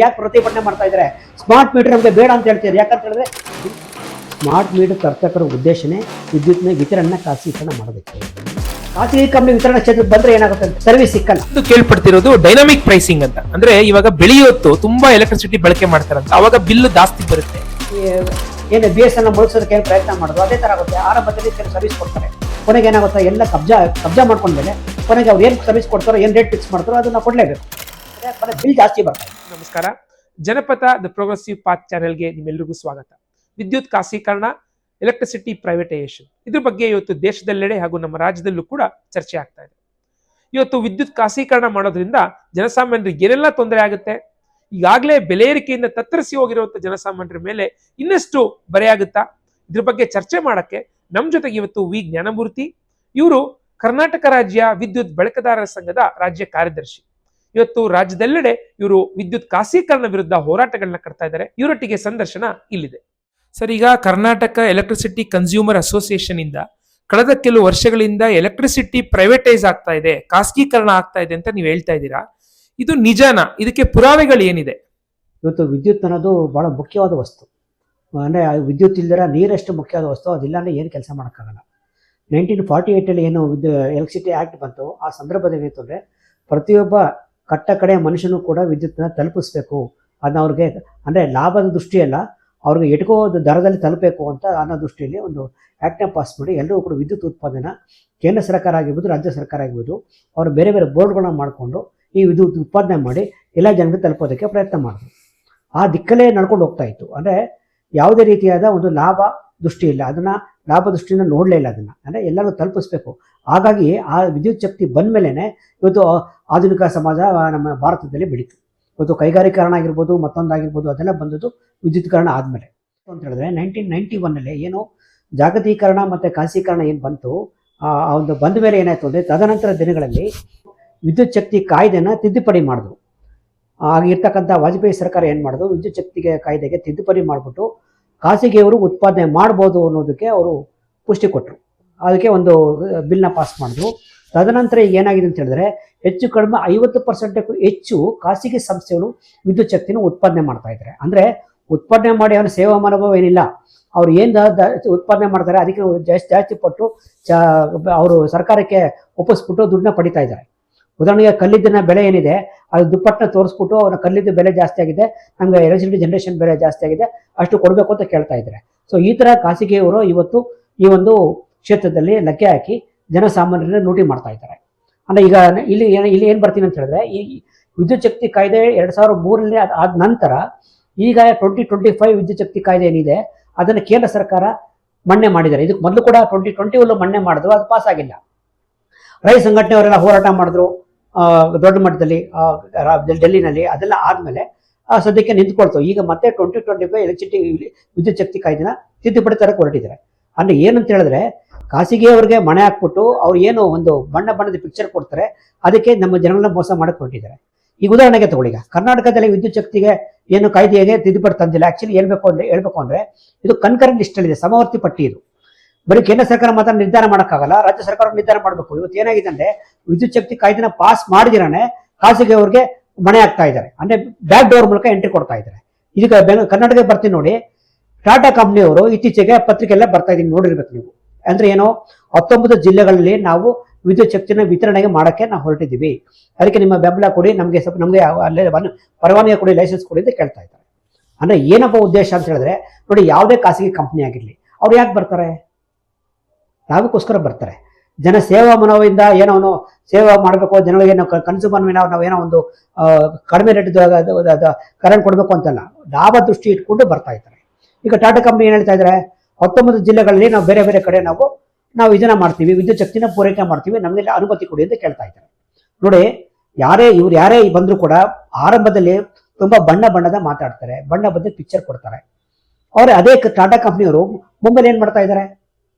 ಯಾಕೆ ಪ್ರತಿಭಟನೆ ಮಾಡ್ತಾ ಇದ್ದಾರೆ? ಸ್ಮಾರ್ಟ್ ಮೀಟರ್ ನಮಗೆ ಬೇಡ ಅಂತ ಹೇಳ್ತೀರಿ. ಯಾಕಂತ ಹೇಳಿದ್ರೆ ಸ್ಮಾರ್ಟ್ ಮೀಟರ್ ತರ್ತಕ್ಕರ ಉದ್ದೇಶನೇ ವಿದ್ಯುತ್ನ ವಿತರಣೆ ಖಾಸಗೀಕರಣ ಮಾಡೋದಕ್ಕೆ. ಖಾಸಗಿ ಕಂಪನಿ ವಿತರಣಾ ಕ್ಷೇತ್ರಕ್ಕೆ ಬಂದ್ರೆ ಏನಾಗುತ್ತೆ ಅಂತ ಸರ್ವಿಸ್ ಸಿಕ್ಕಲ್ಲ. ಇದು ಕೇಳ್ಪಡ್ತಿರೋದು ಡೈನಾಮಿಕ್ ಪ್ರೈಸಿಂಗ್ ಅಂತ. ಅಂದ್ರೆ ಇವಾಗ ಬೆಳೆಯುವತ್ತು ತುಂಬಾ ಎಲೆಕ್ಟ್ರಿಸಿಟಿ ಬಳಕೆ ಮಾಡ್ತಾರಂತ, ಅವಾಗ ಬಿಲ್ ಜಾಸ್ತಿ ಬರುತ್ತೆ. ಏನು BS ಅನ್ನ ಮುಳುಗಿಸೋದಕ್ಕೆ ಏನು ಪ್ರಯತ್ನ ಮಾಡೋದು ಅದೇ ತರ ಆಗುತ್ತೆ. ಆರಂಭದಲ್ಲಿ ಸರ್ವಿಸ್ ಕೊಡ್ತಾರೆ, ಕೊನೆಗೆ ಏನಾಗುತ್ತೆ ಎಲ್ಲ ಕಬ್ಜಾ ಮಾಡ್ಕೊಂಡ್ಮೇಲೆ ಕೊನೆಗೆ ಅವ್ರು ಏನು ಸರ್ವಿಸ್ ಕೊಡ್ತಾರೋ ಏನು ರೇಟ್ ಫಿಕ್ಸ್ ಮಾಡ್ತಾರೋ ಅದನ್ನ ಕೊಡ್ಲೇಬೇಕು. ಬಿಲ್ ಜಾಸ್ತಿ ಬರ್ತದೆ. ನಮಸ್ಕಾರ, ಜನಪಥ ದ ಪ್ರೋಗ್ರೆಸಿವ್ ಪಾತ್ ಚಾನೆಲ್ಗೆ ನಿಮ್ಮೆಲ್ಲರಿಗೂ ಸ್ವಾಗತ. ವಿದ್ಯುತ್ ಖಾಸಗೀಕರಣ, ಎಲೆಕ್ಟ್ರಿಸಿಟಿ ಪ್ರೈವೇಟೈಸೇಷನ್, ಇದ್ರ ಬಗ್ಗೆ ಇವತ್ತು ದೇಶದೆಲ್ಲೆಡೆ ಹಾಗೂ ನಮ್ಮ ರಾಜ್ಯದಲ್ಲೂ ಕೂಡ ಚರ್ಚೆ ಆಗ್ತಾ ಇದೆ. ಇವತ್ತು ವಿದ್ಯುತ್ ಖಾಸಗೀಕರಣ ಮಾಡೋದ್ರಿಂದ ಜನಸಾಮಾನ್ಯರಿಗೆ ಏನೆಲ್ಲ ತೊಂದರೆ ಆಗುತ್ತೆ, ಈಗಾಗಲೇ ಬೆಲೆ ಏರಿಕೆಯಿಂದ ತತ್ತರಿಸಿ ಹೋಗಿರುವಂತಹ ಜನಸಾಮಾನ್ಯರ ಮೇಲೆ ಇನ್ನಷ್ಟು ಬರೆಯಾಗುತ್ತಾ, ಇದ್ರ ಬಗ್ಗೆ ಚರ್ಚೆ ಮಾಡಕ್ಕೆ ನಮ್ಮ ಜೊತೆಗೆ ಇವತ್ತು ವಿ ಜ್ಞಾನಮೂರ್ತಿ, ಇವರು ಕರ್ನಾಟಕ ರಾಜ್ಯ ವಿದ್ಯುತ್ ಬಳಕೆದಾರರ ಸಂಘದ ರಾಜ್ಯ ಕಾರ್ಯದರ್ಶಿ. ಇವತ್ತು ರಾಜ್ಯದೆಲ್ಲೆಡೆ ಇವರು ವಿದ್ಯುತ್ ಖಾಸಗೀಕರಣ ವಿರುದ್ಧ ಹೋರಾಟಗಳನ್ನ ಕಟ್ತಾ ಇದ್ದಾರೆ. ಇವರೊಟ್ಟಿಗೆ ಸಂದರ್ಶನ ಇಲ್ಲಿದೆ. ಸರ್, ಈಗ ಕರ್ನಾಟಕ ಎಲೆಕ್ಟ್ರಿಸಿಟಿ ಕನ್ಸ್ಯೂಮರ್ ಅಸೋಸಿಯೇಷನ್ ಇಂದ ಕಳೆದ ಕೆಲವು ವರ್ಷಗಳಿಂದ ಎಲೆಕ್ಟ್ರಿಸಿಟಿ ಪ್ರೈವೇಟೈಸ್ ಆಗ್ತಾ ಇದೆ, ಖಾಸಗೀಕರಣ ಆಗ್ತಾ ಇದೆ ಅಂತ ನೀವು ಹೇಳ್ತಾ ಇದ್ದೀರಾ. ಇದು ನಿಜನಾ? ಇದಕ್ಕೆ ಪುರಾವೆಗಳು ಏನಿದೆ? ಇವತ್ತು ವಿದ್ಯುತ್ ಅನ್ನೋದು ಬಹಳ ಮುಖ್ಯವಾದ ವಸ್ತು. ಅಂದರೆ ವಿದ್ಯುತ್ ಇಲ್ದಿರ ನೀರಷ್ಟು ಮುಖ್ಯವಾದ ವಸ್ತು. ಅದಿಲ್ಲ ಅಂದರೆ ಏನು ಕೆಲಸ ಮಾಡೋಕ್ಕಾಗಲ್ಲ. 1948 ಏನು ಎಲೆಕ್ಟ್ರಿಸಿಟಿ ಆ್ಯಕ್ಟ್ ಬಂತು, ಆ ಸಂದರ್ಭದಲ್ಲಿ ಏನಿತ್ತು ಅಂದರೆ ಪ್ರತಿಯೊಬ್ಬ ಕಟ್ಟ ಕಡೆ ಮನುಷ್ಯನೂ ಕೂಡ ವಿದ್ಯುತ್ತನ್ನ ತಲುಪಿಸ್ಬೇಕು, ಅದನ್ನ ಅವ್ರಿಗೆ ಅಂದರೆ ಲಾಭದ ದೃಷ್ಟಿಯಲ್ಲ, ಅವ್ರಿಗೆ ಎಟ್ಕೋ ದರದಲ್ಲಿ ತಲುಪಬೇಕು ಅಂತ ಅನ್ನೋ ದೃಷ್ಟಿಯಲ್ಲಿ ಒಂದು ಆ್ಯಕ್ಟ್ನ ಪಾಸ್ ಮಾಡಿ ಎಲ್ಲರೂ ಕೂಡ ವಿದ್ಯುತ್ ಉತ್ಪಾದನೆ ಕೇಂದ್ರ ಸರ್ಕಾರ ಆಗಿರ್ಬೋದು, ರಾಜ್ಯ ಸರ್ಕಾರ ಆಗಿರ್ಬೋದು, ಅವರು ಬೇರೆ ಬೇರೆ ಬೋರ್ಡ್ಗಳನ್ನ ಮಾಡಿಕೊಂಡು ಈ ವಿದ್ಯುತ್ ಉತ್ಪಾದನೆ ಮಾಡಿ ಎಲ್ಲ ಜನರಿಗೆ ತಲುಪೋದಕ್ಕೆ ಪ್ರಯತ್ನ ಮಾಡಿದ್ರು. ಆ ದಿಕ್ಕಲ್ಲೇ ನಡ್ಕೊಂಡು ಹೋಗ್ತಾ ಇತ್ತು. ಅಂದರೆ ಯಾವುದೇ ರೀತಿಯಾದ ಒಂದು ಲಾಭ ದೃಷ್ಟಿ ಇಲ್ಲ, ಅದನ್ನು ಲಾಭ ದೃಷ್ಟಿಯಿಂದ ನೋಡಲೇ ಇಲ್ಲ. ಅದನ್ನು ಅಂದರೆ ಎಲ್ಲರೂ ತಲುಪಿಸ್ಬೇಕು. ಹಾಗಾಗಿ ಆ ವಿದ್ಯುತ್ ಶಕ್ತಿ ಬಂದ ಮೇಲೇ ಇವತ್ತು ಆಧುನಿಕ ಸಮಾಜ ನಮ್ಮ ಭಾರತದಲ್ಲಿ ಬೆಳೀತು. ಇವತ್ತು ಕೈಗಾರಿಕರಣ ಆಗಿರ್ಬೋದು, ಮತ್ತೊಂದಾಗಿರ್ಬೋದು, ಅದೆಲ್ಲ ಬಂದದ್ದು ವಿದ್ಯುತ್ಕರಣ ಆದಮೇಲೆ ಅಂತ ಹೇಳಿದ್ರೆ 1991 ಏನು ಜಾಗತೀಕರಣ ಮತ್ತು ಖಾಸಗೀಕರಣ ಏನು ಬಂತು, ಆ ಒಂದು ಬಂದ ಮೇಲೆ ಏನಾಯಿತು ಅಂದರೆ ತದನಂತರ ದಿನಗಳಲ್ಲಿ ವಿದ್ಯುತ್ ಶಕ್ತಿ ಕಾಯ್ದೆನ ತಿದ್ದುಪಡಿ ಮಾಡಿದ್ರು. ಆಗಿರ್ತಕ್ಕಂಥ ವಾಜಪೇಯಿ ಸರ್ಕಾರ ಏನು ಮಾಡಿದ್ರು, ವಿದ್ಯುತ್ ಶಕ್ತಿಗೆ ಕಾಯ್ದೆಗೆ ತಿದ್ದುಪಡಿ ಮಾಡಿಬಿಟ್ಟು ಖಾಸಗಿಯವರು ಉತ್ಪಾದನೆ ಮಾಡ್ಬೋದು ಅನ್ನೋದಕ್ಕೆ ಅವರು ಪುಷ್ಟಿ ಕೊಟ್ಟರು. ಅದಕ್ಕೆ ಒಂದು ಬಿಲ್ನ ಪಾಸ್ ಮಾಡಿದ್ರು. ತದನಂತರ ಈಗ ಏನಾಗಿದೆ ಅಂತ ಹೇಳಿದ್ರೆ ಹೆಚ್ಚು ಕಡಿಮೆ 50% ಹೆಚ್ಚು ಖಾಸಗಿ ಸಂಸ್ಥೆಗಳು ವಿದ್ಯುತ್ ಶಕ್ತಿನ ಉತ್ಪಾದನೆ ಮಾಡ್ತಾ ಇದ್ದಾರೆ. ಅಂದರೆ ಉತ್ಪಾದನೆ ಮಾಡಿ ಅವನ ಸೇವಾ ಮನೋಭಾವ ಏನಿಲ್ಲ, ಅವ್ರು ಏನು ಉತ್ಪಾದನೆ ಮಾಡ್ತಾರೆ ಅದಕ್ಕೆ ಜಾಸ್ತಿ ಪಟ್ಟು ಅವರು ಸರ್ಕಾರಕ್ಕೆ ಒಪ್ಪಿಸ್ಬಿಟ್ಟು ದುಡ್ಡನ್ನ ಪಡಿತಾ ಇದ್ದಾರೆ. ಉದಾಹರಣೆಗೆ ಕಲ್ಲಿದ್ದಿನ ಬೆಲೆ ಏನಿದೆ ಅದು ದುಪ್ಪಟ್ಟನ್ನ ತೋರಿಸ್ಬಿಟ್ಟು ಅವನ ಕಲ್ಲಿದ್ದ ಬೆಲೆ ಜಾಸ್ತಿ ಆಗಿದೆ, ನಮಗೆ ಎಲೆಕ್ಟ್ರಿಸಿಟಿ ಜನರೇಷನ್ ಬೆಲೆ ಜಾಸ್ತಿ ಆಗಿದೆ, ಅಷ್ಟು ಕೊಡಬೇಕು ಅಂತ ಕೇಳ್ತಾ ಇದ್ದಾರೆ. ಸೊ ಈ ಥರ ಖಾಸಗಿಯವರು ಇವತ್ತು ಈ ಒಂದು ಕ್ಷೇತ್ರದಲ್ಲಿ ಲಗ್ಗೆ ಹಾಕಿ ಜನಸಾಮಾನ್ಯರನ್ನ ಲೂಟಿ ಮಾಡ್ತಾ ಇದ್ದಾರೆ. ಅಂದರೆ ಈಗ ಇಲ್ಲಿ ಏನು ಬರ್ತೀನಿ ಅಂತ ಹೇಳಿದ್ರೆ, ಈ ವಿದ್ಯುತ್ ಶಕ್ತಿ ಕಾಯ್ದೆ 2003 ಆದ ನಂತರ ಈಗ 2025 ವಿದ್ಯುತ್ ಶಕ್ತಿ ಕಾಯ್ದೆ ಏನಿದೆ ಅದನ್ನು ಕೇಂದ್ರ ಸರ್ಕಾರ ಮನ್ನಣೆ ಮಾಡಿದ್ದಾರೆ. ಇದಕ್ಕೆ ಮೊದಲು ಕೂಡ 2020 ಮನ್ನಣೆ ಮಾಡಿದ್ರು, ಅದು ಪಾಸ್ ಆಗಿಲ್ಲ. ರೈತ ಸಂಘಟನೆಯವರೆಲ್ಲ ಹೋರಾಟ ಮಾಡಿದ್ರು ದೊಡ್ಡ ಮಟ್ಟದಲ್ಲಿ ಡೆಲ್ಲಿನಲ್ಲಿ. ಅದೆಲ್ಲ ಆದಮೇಲೆ ಸದ್ಯಕ್ಕೆ ನಿಂತ್ಕೊಳ್ತು. ಈಗ ಮತ್ತೆ 2025 ಎಲೆಕ್ಟ್ರಿಸಿಟಿ ವಿದ್ಯುತ್ ಶಕ್ತಿ ಕಾಯ್ದೆನ ತಿದ್ದುಪಡಿ ತರಕ್ಕೆ ಹೊರಟಿದ್ದಾರೆ. ಅಂದರೆ ಏನಂತ ಹೇಳಿದ್ರೆ ಖಾಸಗಿಯವರಿಗೆ ಮಣೆ ಹಾಕ್ಬಿಟ್ಟು ಅವ್ರು ಏನು ಒಂದು ಬಣ್ಣದ ಪಿಕ್ಚರ್ ಕೊಡ್ತಾರೆ, ಅದಕ್ಕೆ ನಮ್ಮ ಜನಗಳನ್ನ ಮೋಸ ಮಾಡಕ್ಕೆ ಹೊರಟಿದ್ದಾರೆ. ಈಗ ಉದಾಹರಣೆಗೆ ತಗೊಳ್ಳಿ, ಕರ್ನಾಟಕದಲ್ಲಿ ವಿದ್ಯುತ್ ಶಕ್ತಿಗೆ ಏನು ಕಾಯ್ದೆಗೆ ತಿದ್ದುಪಡಿ ತಂದಿಲ್ಲ. ಆ್ಯಕ್ಚುಲಿ ಹೇಳ್ಬೇಕು ಅಂದರೆ ಇದು ಕನ್ಕರೆಂಟ್ ಲಿಸ್ಟಲ್ಲಿದೆ, ಸಮವರ್ತಿ ಪಟ್ಟಿ. ಇದು ಬರೀ ಕೇಂದ್ರ ಸರ್ಕಾರ ಮಾತ್ರ ನಿರ್ಧಾರ ಮಾಡೋಕ್ಕಾಗಲ್ಲ, ರಾಜ್ಯ ಸರ್ಕಾರ ನಿರ್ಧಾರ ಮಾಡಬೇಕು. ಇವತ್ತು ಏನಾಗಿದೆ ಅಂದರೆ ವಿದ್ಯುತ್ ಶಕ್ತಿ ಕಾಯ್ದೆನ ಪಾಸ್ ಮಾಡಿದಿರಾನೆ ಖಾಸಗಿಯವರಿಗೆ ಮಣೆ ಆಗ್ತಾ ಇದ್ದಾರೆ. ಅಂದರೆ ಬ್ಯಾಕ್ ಡೋರ್ ಮೂಲಕ ಎಂಟ್ರಿ ಕೊಡ್ತಾ ಇದ್ದಾರೆ. ಇದಕ್ಕೆ ಕರ್ನಾಟಕಕ್ಕೆ ಬರ್ತೀನಿ ನೋಡಿ, ಟಾಟಾ ಕಂಪ್ನಿಯವರು ಇತ್ತೀಚೆಗೆ ಪತ್ರಿಕೆ ಎಲ್ಲ ಬರ್ತಾ ಇದೀನಿ, ನೋಡಿರ್ಬೇಕು ನೀವು. ಅಂದ್ರೆ ಏನು, 19 ಜಿಲ್ಲೆಗಳಲ್ಲಿ ನಾವು ವಿದ್ಯುತ್ ಶಕ್ತಿನ ವಿತರಣೆಗೆ ಮಾಡೋಕ್ಕೆ ನಾವು ಹೊರಟಿದ್ದೀವಿ, ಅದಕ್ಕೆ ನಿಮ್ಮ ಬೆಂಬಲ ಕೊಡಿ, ನಮಗೆ ಅಲ್ಲೇ ಪರವಾನಗಿ ಕೊಡಿ, ಲೈಸೆನ್ಸ್ ಕೊಡಿ ಅಂತ ಕೇಳ್ತಾ ಇದ್ದಾರೆ. ಅಂದರೆ ಏನಪ್ಪ ಉದ್ದೇಶ ಅಂತ ಹೇಳಿದ್ರೆ ನೋಡಿ, ಯಾವುದೇ ಖಾಸಗಿ ಕಂಪ್ನಿ ಆಗಿರಲಿ ಅವ್ರು ಯಾಕೆ ಬರ್ತಾರೆ? ಲಾಭಕ್ಕೋಸ್ಕರ ಬರ್ತಾರೆ. ಜನ ಸೇವಾ ಮನೋವಿಂದ ಏನೋ ಸೇವಾ ಮಾಡಬೇಕು, ಜನಗಳಿಗೆ ನಾವು ಕನ್ಸ್ಯೂಮರ್ ಮೇಲೆ ನಾವು ಏನೋ ಒಂದು ಕಡಿಮೆ ರೇಟ್ ಕರೆಂಟ್ ಕೊಡಬೇಕು ಅಂತಲ್ಲ, ಲಾಭ ದೃಷ್ಟಿ ಇಟ್ಕೊಂಡು ಬರ್ತಾ ಇದ್ದಾರೆ. ಈಗ ಟಾಟಾ ಕಂಪ್ನಿ ಏನು ಹೇಳ್ತಾ ಇದ್ದಾರೆ, 19 ಜಿಲ್ಲೆಗಳಲ್ಲಿ ನಾವು ಬೇರೆ ಬೇರೆ ಕಡೆ ನಾವು ಇದನ್ನ ಮಾಡ್ತೀವಿ, ವಿದ್ಯುತ್ ಶಕ್ತಿನ ಪೂರೈಕೆ ಮಾಡ್ತೀವಿ, ನಮಗೆ ಅನುಮತಿ ಕೊಡಿ ಅಂತ ಕೇಳ್ತಾ ಇದ್ದಾರೆ. ನೋಡಿ, ಯಾರೇ ಬಂದರೂ ಕೂಡ ಆರಂಭದಲ್ಲಿ ತುಂಬಾ ಬಣ್ಣದ ಮಾತಾಡ್ತಾರೆ, ಬಣ್ಣದ ಪಿಕ್ಚರ್ ಕೊಡ್ತಾರೆ. ಅವ್ರೆ ಅದೇ ಟಾಟಾ ಕಂಪ್ನಿಯವರು ಮುಂಬೈಲಿ ಏನು ಮಾಡ್ತಾ ಇದ್ದಾರೆ,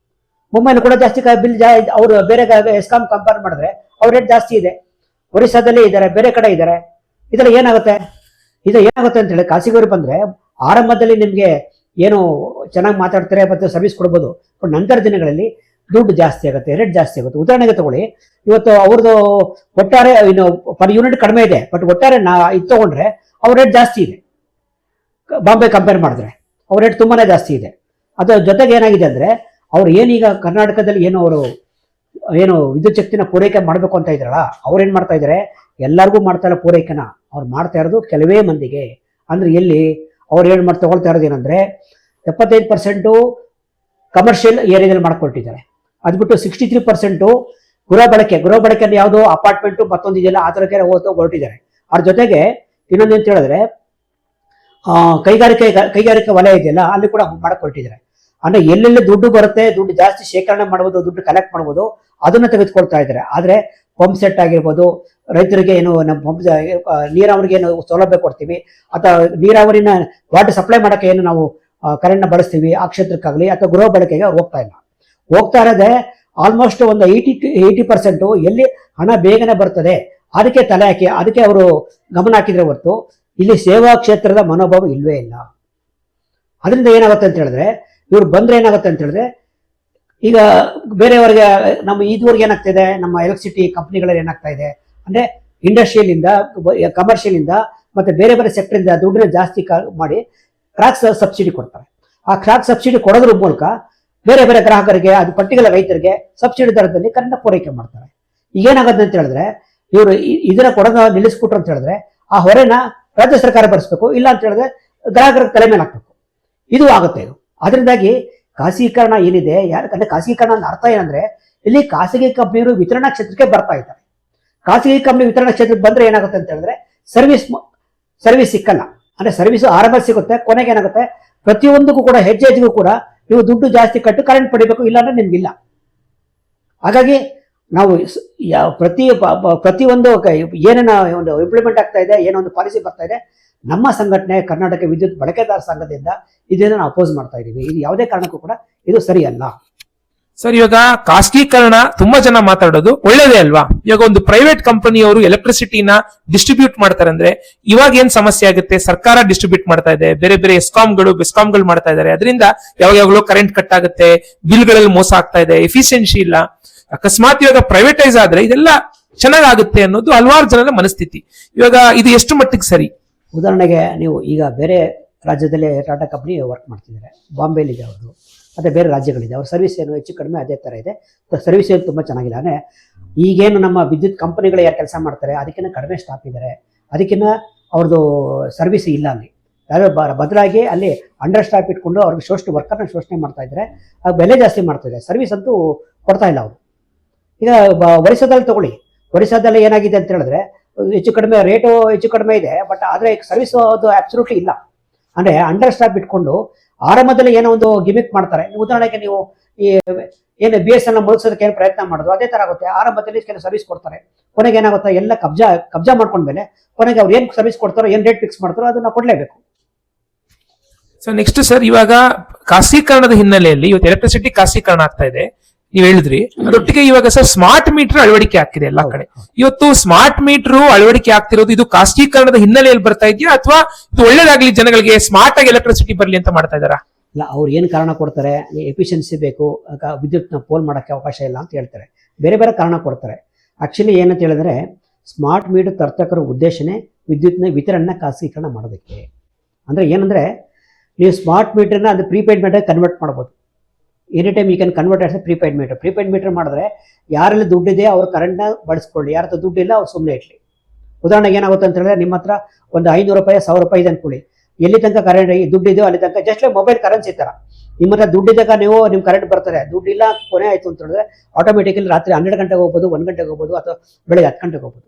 ಮುಂಬೈಲಿ ಕೂಡ ಜಾಸ್ತಿ ಬಿಲ್ ಅವರು ಬೇರೆ ಎಸ್ಕಾಂ ಕಂಪೇರ್ ಮಾಡಿದ್ರೆ ಅವ್ರ ರೇಟ್ ಜಾಸ್ತಿ ಇದೆ. ಒರಿಸ್ಸಾದಲ್ಲೇ ಇದ್ದಾರೆ, ಬೇರೆ ಕಡೆ ಇದ್ದಾರೆ. ಇದೆಲ್ಲ ಏನಾಗುತ್ತೆ ಅಂತ ಹೇಳಿ ಖಾಸಗಿಯವರು ಬಂದ್ರೆ ಆರಂಭದಲ್ಲಿ ನಿಮಗೆ ಏನು ಚೆನ್ನಾಗಿ ಮಾತಾಡ್ತಾರೆ ಮತ್ತು ಸರ್ವಿಸ್ ಕೊಡ್ಬೋದು. ಬಟ್ ನಂತರ ದಿನಗಳಲ್ಲಿ ದುಡ್ಡು ಜಾಸ್ತಿ ಆಗುತ್ತೆ, ರೇಟ್ ಜಾಸ್ತಿ ಆಗುತ್ತೆ. ಉದಾಹರಣೆಗೆ ತಗೊಳ್ಳಿ, ಇವತ್ತು ಅವ್ರದ್ದು ಒಟ್ಟಾರೆ ಇನ್ನು ಪರ್ ಯೂನಿಟ್ ಕಡಿಮೆ ಇದೆ, ಬಟ್ ಒಟ್ಟಾರೆ ಇದು ತಗೊಂಡ್ರೆ ಅವ್ರ ರೇಟ್ ಜಾಸ್ತಿ ಇದೆ. ಬಾಂಬೆ ಕಂಪೇರ್ ಮಾಡಿದ್ರೆ ಅವ್ರ ರೇಟ್ ತುಂಬಾನೇ ಜಾಸ್ತಿ ಇದೆ. ಅದರ ಜೊತೆಗೆ ಏನಾಗಿದೆ ಅಂದ್ರೆ, ಅವ್ರು ಏನೀಗ ಕರ್ನಾಟಕದಲ್ಲಿ ಏನು ವಿದ್ಯುತ್ ಶಕ್ತಿನ ಪೂರೈಕೆ ಮಾಡಬೇಕು ಅಂತ ಇದ್ರಲ್ಲ, ಅವ್ರೇನ್ ಮಾಡ್ತಾ ಇದಾರೆ, ಎಲ್ಲರಿಗೂ ಮಾಡ್ತಾ ಇಲ್ಲ ಪೂರೈಕೆನ, ಅವ್ರು ಮಾಡ್ತಾ ಇರೋದು ಕೆಲವೇ ಮಂದಿಗೆ. ಅಂದ್ರೆ ಎಲ್ಲಿ ಅವ್ರು ಏನ್ ತಗೊಳ್ತಾ ಇರೋದು ಏನಂದ್ರೆ 75% ಕಮರ್ಷಿಯಲ್ ಏರಿಯಾದಲ್ಲಿ ಮಾಡ್ಕೊಟ್ಟಿದ್ದಾರೆ. ಅದು ಬಿಟ್ಟು 63% ಗೃಹ ಬಳಕೆಯನ್ನು ಯಾವುದೋ ಅಪಾರ್ಟ್ಮೆಂಟ್ ಮತ್ತೊಂದು ಇದೆಯಲ್ಲ ಆ ಥರಕ್ಕೆ ಹೊರಟಿದ್ದಾರೆ. ಅದ್ರ ಜೊತೆಗೆ ಇನ್ನೊಂದು ಅಂತ ಹೇಳಿದ್ರೆ ಕೈಗಾರಿಕೆ ವಲಯ ಇದೆಯಲ್ಲ ಅಲ್ಲಿ ಕೂಡ ಮಾಡ್ಕೊಟ್ಟಿದ್ದಾರೆ. ಅಂದ್ರೆ ಎಲ್ಲೆಲ್ಲಿ ದುಡ್ಡು ಬರುತ್ತೆ, ದುಡ್ಡು ಜಾಸ್ತಿ ಶೇಖರಣೆ ಮಾಡ್ಬೋದು, ದುಡ್ಡು ಕಲೆಕ್ಟ್ ಮಾಡ್ಬೋದು, ಅದನ್ನ ತೆಗೆದುಕೊಳ್ತಾ ಇದ್ದಾರೆ. ಆದ್ರೆ ಪಂಪ್ ಸೆಟ್ ಆಗಿರ್ಬೋದು, ರೈತರಿಗೆ ಏನು ನಮ್ಮ ಪಂಪ್ ನೀರಾವರಿಗೆ ಏನು ಸೌಲಭ್ಯ ಕೊಡ್ತೀವಿ, ಅಥವಾ ನೀರಾವರಿನ ವಾಟರ್ ಸಪ್ಲೈ ಮಾಡೋಕೆ ಏನು ನಾವು ಕರೆಂಟ್ನ ಬಳಸ್ತೀವಿ ಆ ಕ್ಷೇತ್ರಕ್ಕಾಗಲಿ ಅಥವಾ ಗೃಹ ಬಳಕೆಗೆ ಹೋಗ್ತಾ ಇರೋದೇ ಆಲ್ಮೋಸ್ಟ್ ಒಂದು 80% ಎಲ್ಲಿ ಹಣ ಬೇಗನೆ ಬರ್ತದೆ ಅದಕ್ಕೆ ತಲೆ ಹಾಕಿ ಅದಕ್ಕೆ ಅವರು ಗಮನ ಹಾಕಿದ್ರೆ ಹೊರತು ಇಲ್ಲಿ ಸೇವಾ ಕ್ಷೇತ್ರದ ಮನೋಭಾವ ಇಲ್ವೇ ಇಲ್ಲ. ಅದರಿಂದ ಏನಾಗುತ್ತೆ ಅಂತ ಹೇಳಿದ್ರೆ, ಇವ್ರು ಬಂದ್ರೆ ಏನಾಗುತ್ತೆ ಅಂತ ಹೇಳಿದ್ರೆ, ಈಗ ಬೇರೆಯವರಿಗೆ ನಮ್ಮ ಇದುವರೆಗೆ ಏನಾಗ್ತಿದೆ, ನಮ್ಮ ಎಲೆಕ್ಟ್ರಿಸಿಟಿ ಕಂಪ್ನಿಗಳಲ್ಲಿ ಏನಾಗ್ತಾ ಇದೆ ಅಂದ್ರೆ ಇಂಡಸ್ಟ್ರಿಯಲ್ ಇಂದ ಕಮರ್ಷಿಯಲ್ ಇಂದ ಮತ್ತೆ ಬೇರೆ ಬೇರೆ ಸೆಕ್ಟರ್ ಇಂದ ದುಡ್ಡನ್ನ ಜಾಸ್ತಿ ಮಾಡಿ ಕ್ರಾಕ್ ಸಬ್ಸಿಡಿ ಕೊಡ್ತಾರೆ. ಆ ಕ್ರಾಕ್ ಸಬ್ಸಿಡಿ ಕೊಡೋದ್ರ ಮೂಲಕ ಬೇರೆ ಬೇರೆ ಗ್ರಾಹಕರಿಗೆ, ಅದು ಪರ್ಟಿಕ್ಯುಲರ್ ರೈತರಿಗೆ ಸಬ್ಸಿಡಿ ದರದಲ್ಲಿ ಕರೆಂಟ್ ಪೂರೈಕೆ ಮಾಡ್ತಾರೆ. ಈಗೇನಾಗುತ್ತೆ ಅಂತ ಹೇಳಿದ್ರೆ, ಇವರು ಇದನ್ನ ಕೊಡೋದ ನಿಲ್ಲಿಸ್ಬಿಟ್ರು ಅಂತ ಹೇಳಿದ್ರೆ ಆ ಹೊರೆನ ರಾಜ್ಯ ಸರ್ಕಾರ ಭರಿಸಬೇಕು, ಇಲ್ಲ ಅಂತ ಹೇಳಿದ್ರೆ ಗ್ರಾಹಕರ ತಲೆ ಮೇಲೆ ಹಾಕ್ಬೇಕು. ಇದು ಆಗುತ್ತೆ. ಇದು ಅದರಿಂದಾಗಿ ಖಾಸಗೀಕರಣ ಏನಿದೆ, ಯಾಕಂದ್ರೆ ಖಾಸಗೀಕರಣ ಅಂತ ಅರ್ಥ ಏನಂದ್ರೆ, ಇಲ್ಲಿ ಖಾಸಗಿ ಕಂಪನಿಯವರು ವಿತರಣಾ ಕ್ಷೇತ್ರಕ್ಕೆ ಬರ್ತಾ ಇದ್ದಾರೆ. ಖಾಸಗಿ ಕಂಪನಿ ವಿತರಣಾ ಕ್ಷೇತ್ರಕ್ಕೆ ಬಂದ್ರೆ ಏನಾಗುತ್ತೆ ಅಂತ ಹೇಳಿದ್ರೆ ಸರ್ವಿಸ್ ಸಿಕ್ಕಲ್ಲ. ಅಂದ್ರೆ ಸರ್ವಿಸ್ ಆರಂಭ ಸಿಗುತ್ತೆ, ಕೊನೆಗೆ ಏನಾಗುತ್ತೆ, ಪ್ರತಿಯೊಂದಕ್ಕೂ ಕೂಡ ಹೆಜ್ಜೆಗೂ ಕೂಡ ನೀವು ದುಡ್ಡು ಜಾಸ್ತಿ ಕಟ್ಟು ಕರೆಂಟ್ ಪಡಿಬೇಕು, ಇಲ್ಲಾಂದ್ರೆ ನಿಮ್ಗಿಲ್ಲ. ಹಾಗಾಗಿ ನಾವು ಪ್ರತಿಯೊಂದು ಏನೇನ ಒಂದು ಇಂಪ್ಲಿಮೆಂಟ್ ಆಗ್ತಾ ಇದೆ, ಏನೋ ಒಂದು ಪಾಲಿಸಿ ಬರ್ತಾ ಇದೆ, ನಮ್ಮ ಸಂಘಟನೆ ಕರ್ನಾಟಕ ವಿದ್ಯುತ್ ಬಳಕೆದಾರ ಸಂಘದಿಂದ ಇದನ್ನು ನಾವು ಅಪೋಸ್ ಮಾಡ್ತಾ ಇದೀವಿ. ಇದು ಯಾವುದೇ ಕಾರಣಕ್ಕೂ ಕೂಡ ಇದು ಸರಿಯಲ್ಲ. ಸರ್, ಇವಾಗ ಖಾಸಗೀಕರಣ ತುಂಬಾ ಜನ ಮಾತಾಡೋದು ಒಳ್ಳೇದೇ ಅಲ್ವಾ? ಇವಾಗ ಒಂದು ಪ್ರೈವೇಟ್ ಕಂಪನಿಯವರು ಎಲೆಕ್ಟ್ರಿಸಿಟಿನ ಡಿಸ್ಟ್ರಿಬ್ಯೂಟ್ ಮಾಡ್ತಾರೆ ಅಂದ್ರೆ ಇವಾಗ ಏನ್ ಸಮಸ್ಯೆ ಆಗುತ್ತೆ, ಸರ್ಕಾರ ಡಿಸ್ಟ್ರಿಬ್ಯೂಟ್ ಮಾಡ್ತಾ ಇದೆ, ಬೇರೆ ಬೇರೆ ಬೆಸ್ಕಾಂಗಳು ಮಾಡ್ತಾ ಇದ್ದಾರೆ, ಅದರಿಂದ ಯಾವಾಗಲೂ ಕರೆಂಟ್ ಕಟ್ ಆಗುತ್ತೆ, ಬಿಲ್ಗಳಲ್ಲಿ ಮೋಸ ಆಗ್ತಾ ಇದೆ, ಎಫಿಷಿಯನ್ಸಿ ಇಲ್ಲ. ಅಕಸ್ಮಾತ್ ಇವಾಗ ಪ್ರೈವೇಟೈಸ್ ಆದ್ರೆ ಇದೆಲ್ಲ ಚೆನ್ನಾಗಾಗುತ್ತೆ ಅನ್ನೋದು ಹಲವಾರು ಜನರ ಮನಸ್ಥಿತಿ. ಇವಾಗ ಇದು ಎಷ್ಟು ಮಟ್ಟಿಗೆ ಸರಿ? ಉದಾಹರಣೆಗೆ ನೀವು ಈಗ ಬೇರೆ ರಾಜ್ಯದಲ್ಲಿ ಟಾಟಾ ಕಂಪ್ನಿ ವರ್ಕ್ ಮಾಡ್ತಿದ್ದಾರೆ, ಬಾಂಬೆಲಿದೆ ಅವರು, ಮತ್ತೆ ಬೇರೆ ರಾಜ್ಯಗಳಿದೆ, ಅವ್ರ ಸರ್ವಿಸ್ ಏನು ಹೆಚ್ಚು ಕಡಿಮೆ ಅದೇ ಥರ ಇದೆ, ಸರ್ವಿಸ್ ಏನು ತುಂಬ ಚೆನ್ನಾಗಿಲ್ಲ. ಅಂದರೆ ಈಗೇನು ನಮ್ಮ ವಿದ್ಯುತ್ ಕಂಪನಿಗಳು ಯಾರು ಕೆಲಸ ಮಾಡ್ತಾರೆ ಅದಕ್ಕಿಂತ ಕಡಿಮೆ ಸ್ಟಾಪ್ ಇದ್ದಾರೆ, ಅದಕ್ಕಿಂತ ಅವ್ರದ್ದು ಸರ್ವಿಸ್ ಇಲ್ಲ ಅಲ್ಲಿ. ಯಾರು ಬದಲಾಗಿ ಅಲ್ಲಿ ಅಂಡರ್ ಸ್ಟಾಪ್ ಇಟ್ಕೊಂಡು ಅವ್ರಿಗೆ ವರ್ಕರ್ನ ಶೋಷಣೆ ಮಾಡ್ತಾ ಇದ್ದಾರೆ, ಬೆಲೆ ಜಾಸ್ತಿ ಮಾಡ್ತಾ ಇದೆ, ಸರ್ವಿಸ್ ಅಂತೂ ಕೊಡ್ತಾ ಇಲ್ಲ ಅವರು. ಈಗ ಒರಿಸ್ಸಾದಲ್ಲಿ ತಗೊಳ್ಳಿ, ಒರಿಸ್ಸಾದಲ್ಲಿ ಏನಾಗಿದೆ ಅಂತ ಹೇಳಿದ್ರೆ ಹೆಚ್ಚು ಕಡಿಮೆ ಇದೆ, ಬಟ್ ಆದರೆ ಸರ್ವಿಸ್ ಅದು ಅಬ್ಸಲ್ಯೂಟ್ಲಿ ಇಲ್ಲ. ಅಂದರೆ ಅಂಡರ್ ಸ್ಟಾಪ್ ಇಟ್ಕೊಂಡು ಆರಂಭದಲ್ಲಿ ಏನೋ ಒಂದು ಗಿಮಿಕ್ ಮಾಡ್ತಾರೆ. ಉದಾಹರಣೆಗೆ ನೀವು ಈ ಏನು BSNL ಮುಳುಗಿಸೋದಕ್ಕೆ ಏನು ಪ್ರಯತ್ನ ಮಾಡಿದ್ರು ಅದೇ ತರ ಆಗುತ್ತೆ. ಆರಂಭದಲ್ಲಿ ಕೆಲವು ಸರ್ವಿಸ್ ಕೊಡ್ತಾರೆ, ಕೊನೆಗೆ ಏನಾಗುತ್ತೆ, ಎಲ್ಲ ಕಬ್ಜಾ ಮಾಡ್ಕೊಂಡ್ಮೇಲೆ ಕೊನೆಗೆ ಅವ್ರು ಏನ್ ಸರ್ವಿಸ್ ಕೊಡ್ತಾರೋ, ಏನ್ ರೇಟ್ ಫಿಕ್ಸ್ ಮಾಡ್ತಾರೋ ಅದನ್ನ ಕೊಡ್ಲೇಬೇಕು. ಸೊ ನೆಕ್ಸ್ಟ್ ಸರ್, ಇವಾಗ ಖಾಸಗೀಕರಣದ ಹಿನ್ನೆಲೆಯಲ್ಲಿ ಇವತ್ತು ಎಲೆಕ್ಟ್ರಿಸಿಟಿ ಖಾಸಗೀಕರಣ ಆಗ್ತಾ ಇದೆ, ನೀವ್ ಹೇಳಿದ್ರಿ. ಅದೊಟ್ಟಿಗೆ ಇವಾಗ ಸರ್ ಸ್ಮಾರ್ಟ್ ಮೀಟರ್ ಅಳವಡಿಕೆ ಆಗ್ತಿದೆ ಎಲ್ಲಾ ಕಡೆ. ಇವತ್ತು ಸ್ಮಾರ್ಟ್ ಮೀಟರ್ ಅಳವಡಿಕೆ ಆಗ್ತಿರೋದು ಇದು ಖಾಸಗೀಕರಣದ ಹಿನ್ನೆಲೆಯಲ್ಲಿ ಬರ್ತಾ ಇದೆಯಾ, ಅಥವಾ ಇದು ಒಳ್ಳೇದಾಗ್ಲಿ ಜನಗಳಿಗೆ ಸ್ಮಾರ್ಟ್ ಆಗಿ ಎಲೆಕ್ಟ್ರಿಸಿಟಿ ಬರ್ಲಿ ಅಂತ ಮಾಡ್ತಾ ಇದಾರಾ? ಇಲ್ಲ, ಅವ್ರು ಏನು ಕಾರಣ ಕೊಡ್ತಾರೆ, ಎಫಿಷಿಯನ್ಸಿ ಬೇಕು, ವಿದ್ಯುತ್ನ ಪೋಲ್ ಮಾಡೋಕ್ಕೆ ಅವಕಾಶ ಇಲ್ಲ ಅಂತ ಹೇಳ್ತಾರೆ, ಬೇರೆ ಬೇರೆ ಕಾರಣ ಕೊಡ್ತಾರೆ. ಆಕ್ಚುಲಿ ಏನಂತ ಹೇಳಿದ್ರೆ, ಸ್ಮಾರ್ಟ್ ಮೀಟರ್ ತರ್ತಕ್ಕರ ಉದ್ದೇಶನೇ ವಿದ್ಯುತ್ನ ವಿತರಣೆ ಖಾಸಗೀಕರಣ ಮಾಡೋದಕ್ಕೆ. ಅಂದ್ರೆ ಏನಂದ್ರೆ, ನೀವು ಸ್ಮಾರ್ಟ್ ಮೀಟರ್ನ ಅದು ಪ್ರೀಪೇಯ್ಡ್ ಮೀಟರ್ ಕನ್ವರ್ಟ್ ಮಾಡ್ಬೋದು. Any time you can convert as prepaid meter ಮಾಡಿದ್ರೆ ಯಾರಲ್ಲಿ ದುಡ್ಡಿದೆ ಅವ್ರು ಕರೆಂಟ್ನ ಬಳಸ್ಕೊಳ್ಳಿ, ಯಾರ ಹತ್ರ ದುಡ್ಡಿಲ್ಲ ಅವ್ರು ಸುಮ್ಮನೆ ಇಟ್ಲಿ. ಉದಾಹರಣೆಗೆ ಏನಾಗುತ್ತೆ ಅಂತ ಹೇಳಿದ್ರೆ, ನಿಮ್ಮ ಹತ್ರ ಒಂದು 500 ರೂಪಾಯಿ 1000 ರೂಪಾಯಿ ಇದೆ ಅನ್ಕೊಳ್ಳಿ, ಎಲ್ಲಿ ತನಕ ಕರೆಂಟ್ ದುಡ್ಡಿದೆಯೋ ಅಲ್ಲಿ ತನಕ ಜಸ್ಟ್ ಮೊಬೈಲ್ ಕರೆನ್ಸಿ ತರ ನಿಮ್ಮ ಹತ್ರ ದುಡ್ಡಿದ್ದಾಗ ನೀವು ನಿಮ್ಮ ಕರೆಂಟ್ ಬರ್ತಾರೆ, ದುಡ್ಡಿಲ್ಲ ಕೊನೆ ಆಯ್ತು ಅಂತ ಹೇಳಿದ್ರೆ ಆಟೋಮೆಟಿಕಲಿ ರಾತ್ರಿ 12 ಗಂಟೆಗೆ ಹೋಗ್ಬೋದು, 1 ಗಂಟೆಗೆ ಹೋಗ್ಬೋದು, ಅಥವಾ ಬೆಳಗ್ಗೆ 10 ಗಂಟೆಗೆ ಹೋಗ್ಬೋದು.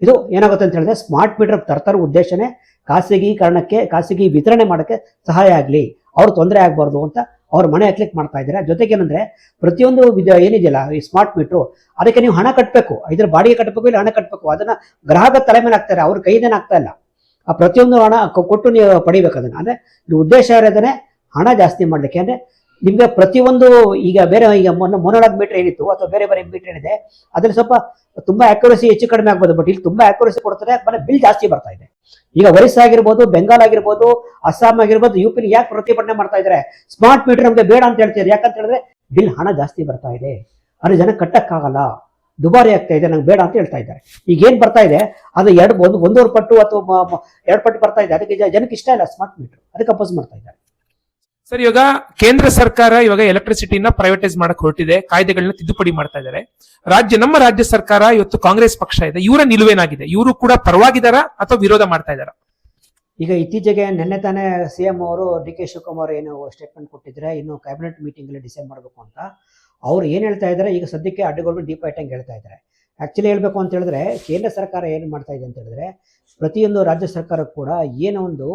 ಇದು ಏನಾಗುತ್ತೆ ಅಂತ ಹೇಳಿದ್ರೆ, ಸ್ಮಾರ್ಟ್ ಮೀಟರ್ ತರ್ತಾರ ಉದ್ದೇಶನೇ ಖಾಸಗಿ ವಿತರಣೆ ಮಾಡೋಕ್ಕೆ ಸಹಾಯ ಆಗಲಿ, ಅವ್ರು ತೊಂದರೆ ಆಗಬಾರ್ದು ಅಂತ ಅವ್ರ ಮನೆ ಹಾಕ್ಲಿಕ್ಕೆ ಮಾಡ್ತಾ ಇದ್ದಾರೆ. ಜೊತೆಗೆ ಏನಂದ್ರೆ, ಪ್ರತಿಯೊಂದು ಏನಿದೆಯಲ್ಲ ಈ ಸ್ಮಾರ್ಟ್ ಮೀಟ್ರು, ಅದಕ್ಕೆ ನೀವು ಹಣ ಕಟ್ಟಬೇಕು, ಇದ್ರ ಬಾಡಿಗೆ ಕಟ್ಟಬೇಕು, ಇಲ್ಲ ಹಣ ಕಟ್ಟಬೇಕು. ಅದನ್ನ ಗ್ರಾಹಕ ತಲೆ ಮೇಲೆ ಹಾಕ್ತಾರೆ, ಅವ್ರ ಕೈದೇನೆ ಆಗ್ತಾ ಇಲ್ಲ. ಆ ಪ್ರತಿಯೊಂದು ಹಣ ಕೊಟ್ಟು ನೀವು ಪಡಿಬೇಕು ಅದನ್ನ. ಅಂದ್ರೆ ಇದು ಉದ್ದೇಶ ಇರೋದನ್ನೇ ಹಣ ಜಾಸ್ತಿ ಮಾಡ್ಲಿಕ್ಕೆ. ಅಂದ್ರೆ ನಿಮ್ಗೆ ಪ್ರತಿಯೊಂದು ಈಗ ಮೊನೋಲಾಗ್ ಮೀಟರ್ ಏನಿತ್ತು ಅಥವಾ ಬೇರೆ ಮೀಟರ್ ಏನಿದೆ ಅದ್ರಲ್ಲಿ ಸ್ವಲ್ಪ ತುಂಬಾ ಅಕ್ಯುರಸಿ ಹೆಚ್ಚು ಕಡಿಮೆ ಆಗ್ಬೋದು, ಬಟ್ ಇಲ್ಲಿ ತುಂಬಾ ಅಕ್ಯುರಸಿ ಕೊಡ್ತಾರೆ, ಬಿಲ್ ಜಾಸ್ತಿ ಬರ್ತಾ ಇದೆ. ಈಗ ಒರಿಸ್ಸಾ ಆಗಿರ್ಬೋದು, ಬೆಂಗಾಲ್ ಆಗಿರ್ಬೋದು, ಅಸ್ಸಾಂ ಆಗಿರ್ಬೋದು, UP ಯಾಕೆ ಪ್ರತಿಭಟನೆ ಮಾಡ್ತಾ ಇದ್ದಾರೆ, ಸ್ಮಾರ್ಟ್ ಮೀಟರ್ ನಮ್ಗೆ ಬೇಡ ಅಂತ ಹೇಳ್ತಾರೆ. ಯಾಕಂತ ಹೇಳಿದ್ರೆ ಬಿಲ್ ಹಣ ಜಾಸ್ತಿ ಬರ್ತಾ ಇದೆ, ಆದರೆ ಜನ ಕಟ್ಟಕ್ಕಾಗಲ್ಲ, ದುಬಾರಿ ಆಗ್ತಾ ಇದೆ, ನಂಗೆ ಬೇಡ ಅಂತ ಹೇಳ್ತಾ ಇದ್ದಾರೆ. ಈಗ ಏನು ಬರ್ತಾ ಇದೆ ಅದು ಒಂದೂವರೆ ಪಟ್ಟು ಅಥವಾ 2 ಪಟ್ಟು ಬರ್ತಾ ಇದೆ. ಅದಕ್ಕೆ ಜನಕ್ಕೆ ಇಷ್ಟ ಇಲ್ಲ ಸ್ಮಾರ್ಟ್ ಮೀಟರ್, ಅದಕ್ಕೆ ಅಪೋಸ್ ಮಾಡ್ತಾ ಇದ್ದಾರೆ. ಸರ್, ಇವಾಗ ಕೇಂದ್ರ ಸರ್ಕಾರ ಇವಾಗ ಎಲೆಕ್ಟ್ರಿಸಿಟಿನ ಪ್ರೈವೇಟೈಸ್ ಮಾಡಕ್ ಹೊರಟಿದೆ, ಕಾಯ್ದೆಗಳನ್ನ ತಿದ್ದುಪಡಿ ಮಾಡ್ತಾ ಇದ್ದಾರೆ. ನಮ್ಮ ರಾಜ್ಯ ಸರ್ಕಾರ ಇವತ್ತು ಕಾಂಗ್ರೆಸ್ ಪಕ್ಷ ಇದೆ, ಇವರ ನಿಲುವೇನಾಗಿದೆ? ಇವರು ಕೂಡ ಪರವಾಗಿದಾರ ಅಥವಾ ವಿರೋಧ ಮಾಡ್ತಾ ಇದಾರ? ಈಗ ಇತ್ತೀಚೆಗೆ ನಿನ್ನೆ ತಾನೇ CM ಅವರು DK ಶಿವಕುಮಾರ್ ಏನು ಸ್ಟೇಟ್ಮೆಂಟ್ ಕೊಟ್ಟಿದ್ರೆ, ಇನ್ನು ಕ್ಯಾಬಿನೆಟ್ ಮೀಟಿಂಗ್ ಅಲ್ಲಿ ಡಿಸೈಡ್ ಮಾಡಬೇಕು ಅಂತ. ಅವ್ರು ಏನು ಹೇಳ್ತಾ ಇದ್ದಾರೆ, ಈಗ ಸದ್ಯಕ್ಕೆ ಅಡ್ಡಗೋಲ್ಮೆಂಟ್ ಡೀಪ್ ಐಟಂಗ್ ಹೇಳ್ತಾ ಇದ್ದಾರೆ. ಆಕ್ಚುಲಿ ಹೇಳ್ಬೇಕು ಅಂತ ಹೇಳಿದ್ರೆ, ಕೇಂದ್ರ ಸರ್ಕಾರ ಏನು ಮಾಡ್ತಾ ಇದೆ ಅಂತ ಹೇಳಿದ್ರೆ, ಪ್ರತಿಯೊಂದು ರಾಜ್ಯ ಸರ್ಕಾರ ಕೂಡ ಏನೋ ಒಂದು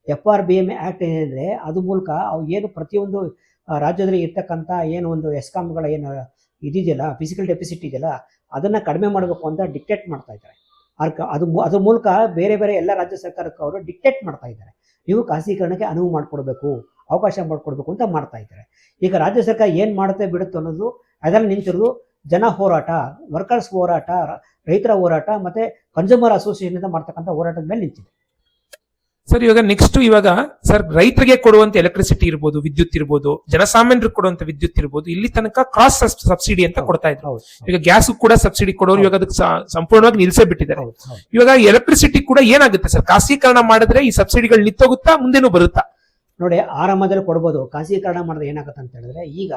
FRBM ಆಕ್ಟ್ ಏನಿದೆ ಅದು ಮೂಲಕ ಅವು ಏನು ಪ್ರತಿಯೊಂದು ರಾಜ್ಯದಲ್ಲಿ ಇರ್ತಕ್ಕಂಥ ಏನು ಒಂದು ಎಸ್ಕಾಮ್ಗಳ ಏನು ಇದೆಯಲ್ಲ, ಫಿಸಿಕಲ್ ಡೆಫಿಸಿಟ್ ಇದೆಯಲ್ಲ, ಅದನ್ನ ಕಡಿಮೆ ಮಾಡಬೇಕು ಅಂತ ಡಿಕ್ಟೇಟ್ ಮಾಡ್ತಾ ಇದ್ದಾರೆ. ಅದ್ರ ಮೂಲಕ ಬೇರೆ ಬೇರೆ ಎಲ್ಲ ರಾಜ್ಯ ಸರ್ಕಾರಕ್ಕೆ ಅವರು ಡಿಕ್ಟೇಟ್ ಮಾಡ್ತಾ ಇದ್ದಾರೆ, ನೀವು ಖಾಸಗೀಕರಣಕ್ಕೆ ಅನುವು ಮಾಡಿಕೊಡ್ಬೇಕು, ಅವಕಾಶ ಮಾಡಿಕೊಡ್ಬೇಕು ಅಂತ ಮಾಡ್ತಾ ಇದ್ದಾರೆ. ಈಗ ರಾಜ್ಯ ಸರ್ಕಾರ ಏನು ಮಾಡುತ್ತೆ ಬಿಡುತ್ತೆ ಅನ್ನೋದು ಅದರಲ್ಲಿ ನಿಂತಿರೋದು ಜನ ಹೋರಾಟ, ವರ್ಕರ್ಸ್ ಹೋರಾಟ, ರೈತರ ಹೋರಾಟ ಮತ್ತೆ ಕನ್ಸ್ಯೂಮರ್ ಅಸೋಸಿಯೇಷನ್ ಇಂದ ಮಾಡ್ತಕ್ಕಂಥ ಹೋರಾಟದ ಮೇಲೆ ನಿಂತಿದೆ. ಸರ್, ಇವಾಗ ಸರ್ ರೈತರಿಗೆ ಕೊಡುವಂತ ಎಲೆಕ್ಟ್ರಿಸಿಟಿ ಇರ್ಬೋದು, ವಿದ್ಯುತ್ ಇರ್ಬೋದು, ಜನಸಾಮಾನ್ಯರಿಗೆ ಕೊಡುವಂತ ವಿದ್ಯುತ್ ಇರ್ಬೋದು, ಇಲ್ಲಿ ತನಕ ಕ್ರಾಸ್ ಸಬ್ಸಿಡಿ ಅಂತ ಕೊಡ್ತಾ ಇದ್ರು. ಈಗ ಗ್ಯಾಸ್ ಕೂಡ ಸಬ್ಸಿಡಿ ಕೊಡೋರು ಇವಾಗ ಅದಕ್ಕೆ ಸಂಪೂರ್ಣವಾಗಿ ನಿಲ್ಸೇ ಬಿಟ್ಟಿದ್ದಾರೆ. ಇವಾಗ ಎಲೆಕ್ಟ್ರಿಸಿಟಿ ಕೂಡ ಏನಾಗುತ್ತೆ ಸರ್? ಖಾಸಗೀಕರಣ ಮಾಡಿದ್ರೆ ಈ ಸಬ್ಸಿಡಿಗಳು ನಿಂತೋಗುತ್ತಾ, ಮುಂದೆನೂ ಬರುತ್ತಾ? ನೋಡಿ, ಆರಂಭದಲ್ಲಿ ಕೊಡ್ಬೋದು. ಖಾಸಗೀಕರಣ ಮಾಡಿದ್ರೆ ಏನಾಗುತ್ತೆ ಅಂತ ಹೇಳಿದ್ರೆ, ಈಗ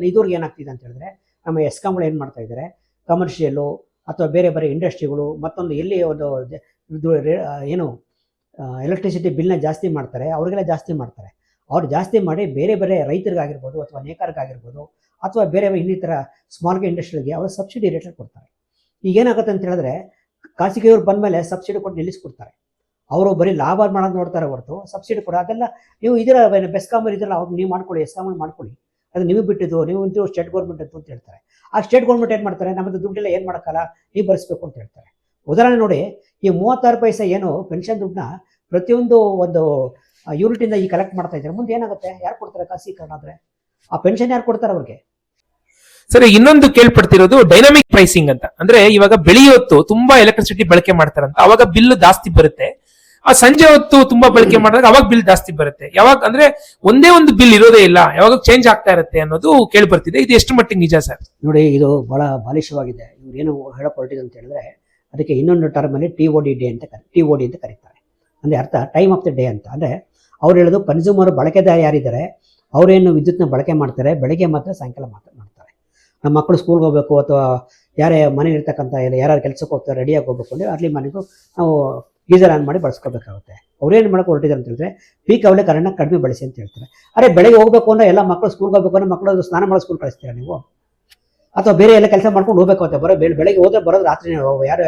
ಇದುವರೆಗೆ ಏನಾಗ್ತಿದೆ ಅಂತ ಹೇಳಿದ್ರೆ, ನಮ್ಮ ಎಸ್ಕಾಮ್ಗಳು ಏನು ಮಾಡ್ತಾ ಇದ್ದಾರೆ, ಕಮರ್ಷಿಯಲ್ಲು ಅಥವಾ ಬೇರೆ ಬೇರೆ ಇಂಡಸ್ಟ್ರಿಗಳು ಮತ್ತೊಂದು ಎಲ್ಲಿ ಒಂದು ಏನು ಎಲೆಕ್ಟ್ರಿಸಿಟಿ ಬಿಲ್ನ ಜಾಸ್ತಿ ಮಾಡ್ತಾರೆ, ಅವ್ರಿಗೆಲ್ಲ ಜಾಸ್ತಿ ಮಾಡ್ತಾರೆ. ಅವ್ರು ಜಾಸ್ತಿ ಮಾಡಿ ಬೇರೆ ಬೇರೆ ರೈತರಿಗಾಗಿರ್ಬೋದು ಅಥವಾ ನೇಕಾರರಿಗಾಗಿರ್ಬೋದು ಅಥವಾ ಬೇರೆ ಇನ್ನಿತರ ಸ್ಮಾಲ್ ಇಂಡಸ್ಟ್ರಿಗೆ ಅವರು ಸಬ್ಸಿಡಿ ರೇಟಲ್ಲಿ ಕೊಡ್ತಾರೆ. ಈಗ ಏನಾಗುತ್ತೆ ಅಂತ ಹೇಳಿದ್ರೆ, ಖಾಸಗಿಯವ್ರು ಬಂದಮೇಲೆ ಸಬ್ಸಿಡಿ ಕೊಟ್ಟು ನಿಲ್ಲಿಸ್ಕೊಡ್ತಾರೆ. ಅವರು ಬರೀ ಲಾಭ ಮಾಡೋದು ನೋಡ್ತಾರೆ ಹೊರತು ಸಬ್ಸಿಡಿ ಕೊಡ ಅದೆಲ್ಲ ನೀವು ಇದರ ಬೆಸ್ಕಾಮರ್ ಇದೆಲ್ಲ ಅವ್ರು ನೀವು ಮಾಡ್ಕೊಳ್ಳಿ, ಎಸ್ಕಾಮ್ ಮಾಡ್ಕೊಳ್ಳಿ, ಅದು ನೀವು ಬಿಟ್ಟಿದ್ದು, ನೀವು ಸ್ಟೇಟ್ ಗೌರ್ಮೆಂಟ್ ಅಂತ ಹೇಳ್ತಾರೆ. ಆ ಸ್ಟೇಟ್ ಗೌರ್ಮೆಂಟ್ ಏನು ಮಾಡ್ತಾರೆ, ನಮ್ಮದು ದುಡ್ಡೆಲ್ಲ ಏನು ಮಾಡೋಕ್ಕಲ್ಲ, ನೀವು ಭರಿಸ್ಬೇಕು ಅಂತ ಹೇಳ್ತಾರೆ. ಉದಾಹರಣೆ ನೋಡಿ, ಈ 36 ಪೈಸೆ ಏನು ಪೆನ್ಷನ್ ದುಡ್ಡನ್ನ ಪ್ರತಿಯೊಂದು ಒಂದು ಯೂನಿಟಿಂದ ಈ ಕಲೆಕ್ಟ್ ಮಾಡ್ತಾ ಇದ್ದಾರೆ. ಮುಂದೆ ಏನಾಗುತ್ತೆ, ಯಾರು ಕೊಡ್ತಾರೆ ಖಾಸಗೀಕರಣ ಆದ್ರೆ? ಆ ಪೆನ್ಷನ್ ಯಾರು ಕೊಡ್ತಾರೆ ಅವ್ರಿಗೆ? ಸರಿ, ಇನ್ನೊಂದು ಕೇಳ್ಪಡ್ತಿರೋದು ಡೈನಾಮಿಕ್ ಪ್ರೈಸಿಂಗ್ ಅಂತ. ಅಂದ್ರೆ ಇವಾಗ ಬೆಳಿಗ್ಗೆ ಹೊತ್ತು ತುಂಬಾ ಎಲೆಕ್ಟ್ರಿಸಿಟಿ ಬಳಕೆ ಮಾಡ್ತಾರಂತ, ಅವಾಗ ಬಿಲ್ ಜಾಸ್ತಿ ಬರುತ್ತೆ. ಆ ಸಂಜೆ ಹೊತ್ತು ತುಂಬಾ ಬಳಕೆ ಮಾಡಿದಾಗ ಅವಾಗ ಬಿಲ್ ಜಾಸ್ತಿ ಬರುತ್ತೆ. ಯಾವಾಗ ಅಂದ್ರೆ ಒಂದೇ ಒಂದು ಬಿಲ್ ಇರೋದೇ ಇಲ್ಲ, ಯಾವಾಗ ಚೇಂಜ್ ಆಗ್ತಾ ಇರುತ್ತೆ ಅನ್ನೋದು ಕೇಳಿ ಬರ್ತಿದೆ. ಇದು ಎಷ್ಟು ಮಟ್ಟಿಗೆ ನಿಜ ಸರ್? ನೋಡಿ, ಇದು ಬಹಳ ಬಾಲಿಶವಾಗಿದೆ. ಇವ್ರು ಏನು ಹೇಳಕ್ ಹೊರಟಿದೆ ಅಂತ ಹೇಳಿದ್ರೆ, ಅದಕ್ಕೆ ಇನ್ನೊಂದು ಟರ್ಮ್ ಅಲ್ಲಿ TOD ಅಂತ ಕರೀತಾರೆ. ಅಂದ್ರೆ ಅರ್ಥ ಟೈಮ್ ಆಫ್ ದ ಡೇ ಅಂತ. ಅಂದ್ರೆ ಅವ್ರು ಹೇಳೋದು ಕನ್ಸ್ಯೂಮರ್ ಬಳಕೆದಾರ ಯಾರಿದ್ದಾರೆ ಅವರೇನು ವಿದ್ಯುತ್ನ ಬಳಕೆ ಮಾಡ್ತಾರೆ, ಬೆಳಗ್ಗೆ ಮಾತ್ರ ಸಾಯಂಕಾಲ ಮಾತ್ರ ಮಾಡ್ತಾರೆ. ನಮ್ಮ ಮಕ್ಕಳು ಸ್ಕೂಲ್ಗೆ ಹೋಗ್ಬೇಕು ಅಥವಾ ಯಾರೇ ಮನೇಲಿ ಇರ್ತಕ್ಕಂಥ ಯಾರು ಕೆಲಸಕ್ಕೆ ಹೋಗ್ತಾರೆ, ರೆಡಿಯಾಗಿ ಹೋಗ್ಬೇಕು ಅಂದರೆ ಅರ್ಲಿ ಮನೆಗೂ ನಾವು ಗೀಸರ್ ಆನ್ ಮಾಡಿ ಬಳಸ್ಕೋಬೇಕಾಗುತ್ತೆ. ಅವ್ರೇನು ಮಾಡಕ್ಕೆ ಹೊರಟಿದ್ದಾರೆ ಅಂತ ಹೇಳಿದ್ರೆ, ಪೀಕ್ ಅವಲೇ ಕರೆಂಟ್ನ ಕಡಿಮೆ ಬಳಸಿ ಅಂತ ಹೇಳ್ತಾರೆ. ಅರೆ, ಬೆಳಗ್ಗೆ ಹೋಗ್ಬೇಕು ಅಂದ್ರೆ ಎಲ್ಲ ಮಕ್ಕಳು ಸ್ಕೂಲ್ಗೆ ಹೋಗ್ಬೇಕು ಅಂದ್ರೆ ಮಕ್ಕಳು ಸ್ನಾನ ಮಾಡೋ ಸ್ಕೂಲ್ ಕಳಿಸ್ತೀರಾ ನೀವು? ಅಥವಾ ಬೇರೆ ಎಲ್ಲ ಕೆಲಸ ಮಾಡ್ಕೊಂಡು ಹೋಗ್ಬೇಕು ಅಂತ ಬೆಳಗ್ಗೆ ಹೋದ್ರೆ ಬರೋದು ರಾತ್ರಿ ಯಾರು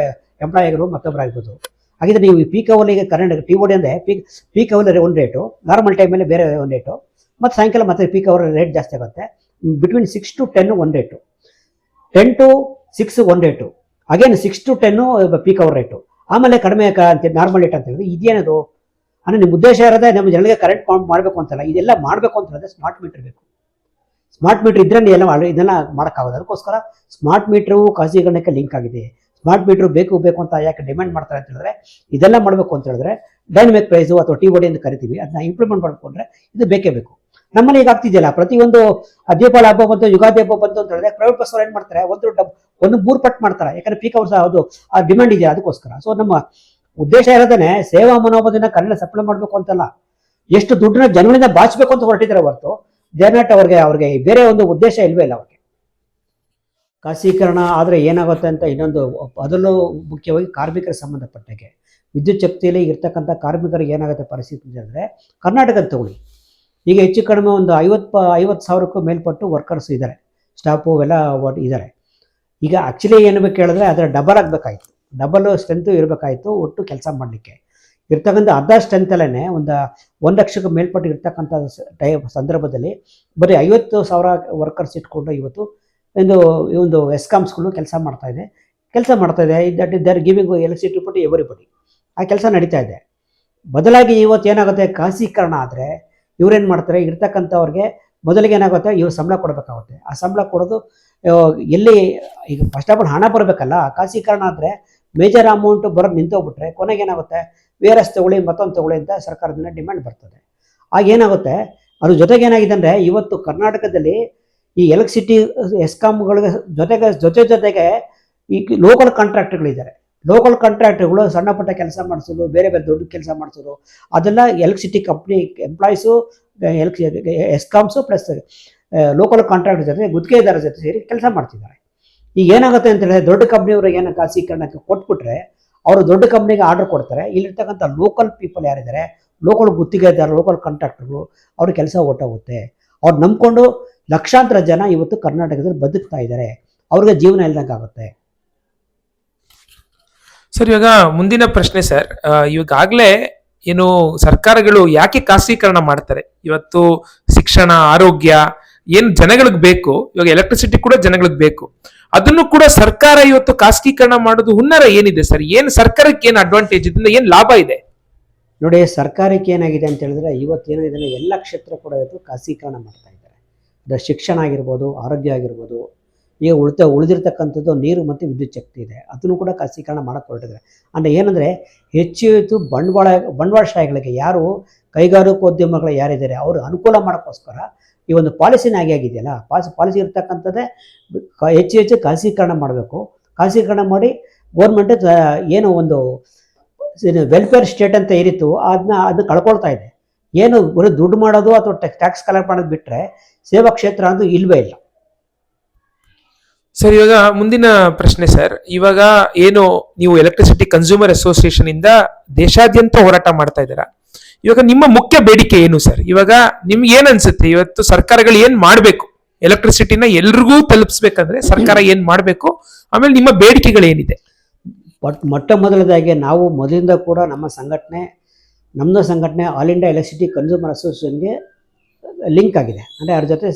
ಎಂಪ್ಲಾಯ್ ಆಗಿರೋ ಮತ್ತೊಬ್ಬರಾಗ್ಬೋದು. ಹಾಗಿದ್ರೆ ನೀವು ಪೀಕ್ ಅವಲಿಗೆ ಕರೆಂಟ್ TOD ಅಂದರೆ ಪೀಕ್ ಅವರ್ ಒಂದು ರೇಟು, ನಾರ್ಮಲ್ ಟೈಮಲ್ಲಿ ಬೇರೆ ಒಂದು ರೇಟು, ಮತ್ತು ಸಾಯಂಕಾಲ ಮತ್ತೆ ಪೀಕ್ ಅವರ್ ರೇಟ್ ಜಾಸ್ತಿ ಆಗುತ್ತೆ. ಬಿಟ್ವೀನ್ 6 to 10 ಒಂದು ರೇಟು, 10 to 6 ಒಂದು rate, again 6 to 10 peak hour rate, ಆಮೇಲೆ ಕಡಿಮೆ ನಾರ್ಮಲ್ ರೇಟ್ ಅಂತ ಹೇಳಿದ್ರೆ ಇದೇನದು? ಅಂದರೆ ನಿಮ್ಮ ಉದ್ದೇಶ ಇರೋದೇ ನಮ್ಮ ಜನರಿಗೆ ಕರೆಂಟ್ ಮಾಡಬೇಕು ಅಂತಲ್ಲ, ಇದೆಲ್ಲ ಮಾಡಬೇಕು ಅಂತ ಹೇಳಿದ್ರೆ ಸ್ಮಾರ್ಟ್ ಮೀಟರ್ ಬೇಕು. ಸ್ಮಾರ್ಟ್ ಮೀಟರ್ ಇದ್ರೆ ಇದೆಲ್ಲ ಮಾಡೋಕ್ಕಾಗೋದು. ಅದಕ್ಕೋಸ್ಕರ ಸ್ಮಾರ್ಟ್ ಮೀಟ್ರು ಖಾಸಗೀಕರಣಕ್ಕೆ ಲಿಂಕ್ ಆಗಿದೆ. ಸ್ಮಾರ್ಟ್ ಮೀಟರ್ ಬೇಕು ಅಂತ ಯಾಕೆ ಡಿಮ್ಯಾಂಡ್ ಮಾಡ್ತಾರೆ ಅಂತ ಹೇಳಿದ್ರೆ, ಇದೆಲ್ಲ ಮಾಡಬೇಕು ಅಂತ ಹೇಳಿದ್ರೆ ಡೈನಮಿಕ್ ಪ್ರೈಸು ಅಥವಾ TOD ಅಂತ ಕರಿತೀವಿ, ಅದನ್ನ ಇಂಪ್ಲಿಮೆಂಟ್ ಮಾಡ್ಕೊಂಡ್ರೆ ಇದು ಬೇಕೇ ಬೇಕು. ನಮ್ಮಲ್ಲಿ ಈಗ ಆಗ್ತಿದೆಯಲ್ಲ, ಪ್ರತಿಯೊಂದು ದೀಪಾವಳಿ ಹಬ್ಬ ಬಂತು, ಯುಗಾದಿ ಹಬ್ಬ ಬಂತು ಅಂತ ಹೇಳಿದ್ರೆ ಪ್ರೈವೇಟ್ ಬಸ್ ಏನು ಮಾಡ್ತಾರೆ, ಒಂದು 3 ಪಟ್ಟು ಮಾಡ್ತಾರೆ. ಯಾಕಂದ್ರೆ ಪೀಕ್ ಅವರ್ಸ್ ಅದು ಆ ಡಿಮ್ಯಾಂಡ್ ಇದೆ, ಅದಕ್ಕೋಸ್ಕರ. ಸೊ ನಮ್ಮ ಉದ್ದೇಶ ಇರೋದೇ ಸೇವಾ ಮನೋಭಾವದಿಂದ ಕರೆಂಟ್ ಸಪ್ಲೈ ಮಾಡಬೇಕು ಅಂತಲ್ಲ, ಎಷ್ಟು ದುಡ್ಡನ್ನ ಜನಗಳಿಂದ ಬಾಚಬೇಕು ಅಂತ ಹೊರಟಿದ್ದಾರೆ ಹೊರತು ದೇರ್ನಾಟ್ ಅವ್ರಿಗೆ ಬೇರೆ ಒಂದು ಉದ್ದೇಶ ಇಲ್ವೇ ಇಲ್ಲ ಅವ್ರಿಗೆ. ಖಾಸಗೀಕರಣ ಆದರೆ ಏನಾಗುತ್ತೆ ಅಂತ ಇನ್ನೊಂದು, ಅದರಲ್ಲೂ ಮುಖ್ಯವಾಗಿ ಕಾರ್ಮಿಕರ ಸಂಬಂಧಪಟ್ಟಾಗೆ ವಿದ್ಯುತ್ ಶಕ್ತಿಯಲ್ಲಿ ಇರ್ತಕ್ಕಂಥ ಕಾರ್ಮಿಕರಿಗೆ ಏನಾಗುತ್ತೆ ಪರಿಸ್ಥಿತಿ ಅಂದರೆ, ಕರ್ನಾಟಕದ ತಗೊಳ್ಳಿ, ಈಗ ಹೆಚ್ಚು ಕಡಿಮೆ ಒಂದು 50,000ಕ್ಕೂ ಮೇಲ್ಪಟ್ಟು ವರ್ಕರ್ಸ್ ಇದ್ದಾರೆ, ಸ್ಟಾಫು ಎಲ್ಲ ಇದ್ದಾರೆ. ಈಗ ಆ್ಯಕ್ಚುಲಿ ಏನು ಬೇಕು ಹೇಳಿದ್ರೆ ಅದರ ಡಬಲ್ ಆಗಬೇಕಾಯ್ತು, ಡಬಲ್ ಸ್ಟ್ರೆಂತು ಇರಬೇಕಾಯ್ತು ಒಟ್ಟು ಕೆಲಸ ಮಾಡಲಿಕ್ಕೆ. ಇರ್ತಕ್ಕಂಥ ಅರ್ಧ ಸ್ಟ್ರೆಂತಲ್ಲೇ ಒಂದು 1 ಲಕ್ಷಕ್ಕೆ ಮೇಲ್ಪಟ್ಟು ಇರ್ತಕ್ಕಂಥ ಸಂದರ್ಭದಲ್ಲಿ ಬರೀ 50,000 ವರ್ಕರ್ಸ್ ಇಟ್ಕೊಂಡು ಇವತ್ತು ಒಂದು ಎಸ್ಕಾಮ್ಸ್ಗಳು ಕೆಲಸ ಮಾಡ್ತಾ ಇದೆ. That is they're giving electricity to everybody. ಆ ಕೆಲಸ ನಡೀತಾ ಇದೆ. ಬದಲಾಗಿ ಇವತ್ತು ಏನಾಗುತ್ತೆ, ಖಾಸಗೀಕರಣ ಆದರೆ ಇವ್ರೇನು ಮಾಡ್ತಾರೆ, ಇರ್ತಕ್ಕಂಥವ್ರಿಗೆ ಮೊದಲಿಗೆ ಏನಾಗುತ್ತೆ, ಇವ್ರು ಸಂಬಳ ಕೊಡಬೇಕಾಗುತ್ತೆ. ಆ ಸಂಬಳ ಕೊಡೋದು ಎಲ್ಲಿ, ಈಗ ಫಸ್ಟ್ ಆಫ್ ಆಲ್ ಹಣ ಬರಬೇಕಲ್ಲ. ಖಾಸಗೀಕರಣ ಆದರೆ ಮೇಜರ್ ಅಮೌಂಟ್ ಬರೋದು ನಿಂತೋಗ್ಬಿಟ್ರೆ ಕೊನೆಗೆ ಏನಾಗುತ್ತೆ, VRS ತಗೊಳ್ಳಿ, ಮತ್ತೊಂದು ತಗೊಳ್ಳಿ ಅಂತ ಸರ್ಕಾರದಿಂದ ಡಿಮ್ಯಾಂಡ್ ಬರ್ತದೆ. ಆಗ ಏನಾಗುತ್ತೆ, ಅದ್ರ ಜೊತೆಗೆ ಏನಾಗಿದೆ ಅಂದರೆ, ಇವತ್ತು ಕರ್ನಾಟಕದಲ್ಲಿ ಈ ಎಲೆಕ್ಟ್ರಿಸಿಟಿ ಎಸ್ಕಾಮ್ಗಳಿಗೆ ಜೊತೆಗೆ ಈ ಲೋಕಲ್ ಕಾಂಟ್ರಾಕ್ಟ್ಗಳಿದ್ದಾರೆ. ಲೋಕಲ್ ಕಾಂಟ್ರಾಕ್ಟ್ಗಳು ಸಣ್ಣ ಪುಟ್ಟ ಕೆಲಸ ಮಾಡಿಸೋದು, ಬೇರೆ ಬೇರೆ ದೊಡ್ಡ ಕೆಲಸ ಮಾಡಿಸೋದು, ಅದೆಲ್ಲ electricity company employees, ESCOMs plus local contractor ಜೊತೆ ಗುತ್ತಿಗೆದಾರರ ಜೊತೆ ಸೇರಿ ಕೆಲಸ ಮಾಡ್ತಿದ್ದಾರೆ. ಈಗ ಏನಾಗುತ್ತೆ ಅಂತ ಹೇಳಿದ್ರೆ, ದೊಡ್ಡ ಕಂಪ್ನಿಯವ್ರಿಗೆ ಏನೋ ಖಾಸಗೀಕರಣಕ್ಕೆ ಕೊಟ್ಬಿಟ್ರೆ ಅವರು ದೊಡ್ಡ ಕಂಪ್ನಿಗೆ ಆರ್ಡರ್ ಕೊಡ್ತಾರೆ. ಇಲ್ಲಿರ್ತಕ್ಕಂಥ ಲೋಕಲ್ ಪೀಪಲ್ ಯಾರಿದ್ದಾರೆ, ಲೋಕಲ್ ಗುತ್ತಿಗೆದಾರ, ಲೋಕಲ್ ಕಾಂಟ್ರಾಕ್ಟರ್ಗಳು, ಅವ್ರ ಕೆಲಸ ಹೊಟ್ಟೋಗುತ್ತೆ. ಅವ್ರು ನಂಬ್ಕೊಂಡು ಲಕ್ಷಾಂತರ ಜನ ಇವತ್ತು ಕರ್ನಾಟಕದಲ್ಲಿ ಬದುಕ್ತಾ ಇದ್ದಾರೆ. ಅವ್ರಿಗೆ ಜೀವನ ಇಲ್ದಂಗಾಗುತ್ತೆ. ಸರ್, ಇವಾಗ ಮುಂದಿನ ಪ್ರಶ್ನೆ ಸರ್, ಇವಾಗಲೇ ಏನು ಸರ್ಕಾರಗಳು ಯಾಕೆ ಖಾಸಗೀಕರಣ ಮಾಡ್ತಾರೆ? ಇವತ್ತು ಶಿಕ್ಷಣ, ಆರೋಗ್ಯ ಏನ್ ಜನಗಳಿಗೆ ಬೇಕು, ಇವಾಗ ಎಲೆಕ್ಟ್ರಿಸಿಟಿ ಕೂಡ ಜನಗಳಿಗೆ ಬೇಕು, ಅದನ್ನು ಕೂಡ ಸರ್ಕಾರ ಇವತ್ತು ಖಾಸಗೀಕರಣ ಮಾಡೋದು ಹುನ್ನಾರ ಏನಿದೆ ಸರ್? ಏನ್ ಸರ್ಕಾರಕ್ಕೆ ಏನ್ ಅಡ್ವಾಂಟೇಜ್, ಇದರಿಂದ ಏನ್ ಲಾಭ ಇದೆ? ನೋಡಿ, ಸರ್ಕಾರಕ್ಕೆ ಏನಾಗಿದೆ ಅಂತ ಹೇಳಿದ್ರೆ, ಇವತ್ತೇನಾಗಿದೆ, ಎಲ್ಲ ಕ್ಷೇತ್ರ ಕೂಡ ಇವತ್ತು ಖಾಸಗೀಕರಣ ಮಾಡ್ತಾ ಇದ್ದಾರೆ. ಅದು ಶಿಕ್ಷಣ ಆಗಿರ್ಬೋದು, ಆರೋಗ್ಯ ಆಗಿರ್ಬೋದು, ಈಗ ಉಳಿದಿರ್ತಕ್ಕಂಥದ್ದು ನೀರು ಮತ್ತು ವಿದ್ಯುತ್ ಶಕ್ತಿ ಇದೆ, ಅದನ್ನು ಕೂಡ ಖಾಸಗೀಕರಣ ಮಾಡಕ್ಕೆ ಹೊರಟಿದ್ದಾರೆ. ಅಂದರೆ ಏನಂದರೆ, ಹೆಚ್ಚು ಬಂಡವಾಳಶಾಹಿಗಳಿಗೆ, ಯಾರು ಕೈಗಾರಿಕೋದ್ಯಮಗಳು ಯಾರಿದ್ದಾರೆ ಅವರು ಅನುಕೂಲ ಮಾಡೋಕ್ಕೋಸ್ಕರ ಈ ಒಂದು ಪಾಲಿಸಿನ ಆಗಿದೆಯಲ್ಲ, ಪಾಲಿಸಿ ಇರ್ತಕ್ಕಂಥದ್ದೇ ಹೆಚ್ಚು ಖಾಸಗೀಕರಣ ಮಾಡಬೇಕು. ಖಾಸಗೀಕರಣ ಮಾಡಿ ಗೋರ್ಮೆಂಟ್ ಏನು ಒಂದು ವೆಲ್ಫೇರ್ ಸ್ಟೇಟ್ ಅಂತ ಏನಿತ್ತು ಅದನ್ನ ಕಳ್ಕೊಳ್ತಾ ಇದೆ. ಏನು ಬರೀ ದುಡ್ಡು ಮಾಡೋದು ಅಥವಾ ಟ್ಯಾಕ್ಸ್ ಕಲೆಕ್ಟ್ ಮಾಡೋದು ಬಿಟ್ಟರೆ ಸೇವಾ ಕ್ಷೇತ್ರ ಅಂತೂ ಇಲ್ವೇ ಇಲ್ಲ. ಸರ್, ಇವಾಗ ಮುಂದಿನ ಪ್ರಶ್ನೆ ಸರ್, ಇವಾಗ ಏನು ನೀವು ಎಲೆಕ್ಟ್ರಿಸಿಟಿ ಕನ್ಸ್ಯೂಮರ್ ಅಸೋಸಿಯೇಷನ್ ಇಂದ ದೇಶಾದ್ಯಂತ ಹೋರಾಟ ಮಾಡ್ತಾ ಇದ್ದೀರಾ, ಇವಾಗ ನಿಮ್ಮ ಮುಖ್ಯ ಬೇಡಿಕೆ ಏನು ಸರ್? ಇವಾಗ ನಿಮ್ಗೆ ಏನ್ ಅನ್ಸುತ್ತೆ, ಇವತ್ತು ಸರ್ಕಾರಗಳು ಏನ್ ಮಾಡ್ಬೇಕು? ಎಲೆಕ್ಟ್ರಿಸಿಟಿನ ಎಲ್ರಿಗೂ ತಲುಪಿಸ್ಬೇಕಂದ್ರೆ ಸರ್ಕಾರ ಏನ್ ಮಾಡ್ಬೇಕು? ಆಮೇಲೆ ನಿಮ್ಮ ಬೇಡಿಕೆಗಳು ಏನಿದೆ? ಮೊಟ್ಟ ಮೊದಲದಾಗಿ ನಾವು ಮೊದಲಿಂದ ಕೂಡ ನಮ್ಮದು ಸಂಘಟನೆ ಆಲ್ ಇಂಡಿಯಾ ಎಲೆಕ್ಟ್ರಿಸಿಟಿ ಕನ್ಸ್ಯೂಮರ್ ಅಸೋಸಿಯೇಷನ್ಗೆ ಲಿಂಕ್ ಆಗಿದೆ. ಅಂದರೆ ಅವ್ರ ಜೊತೆ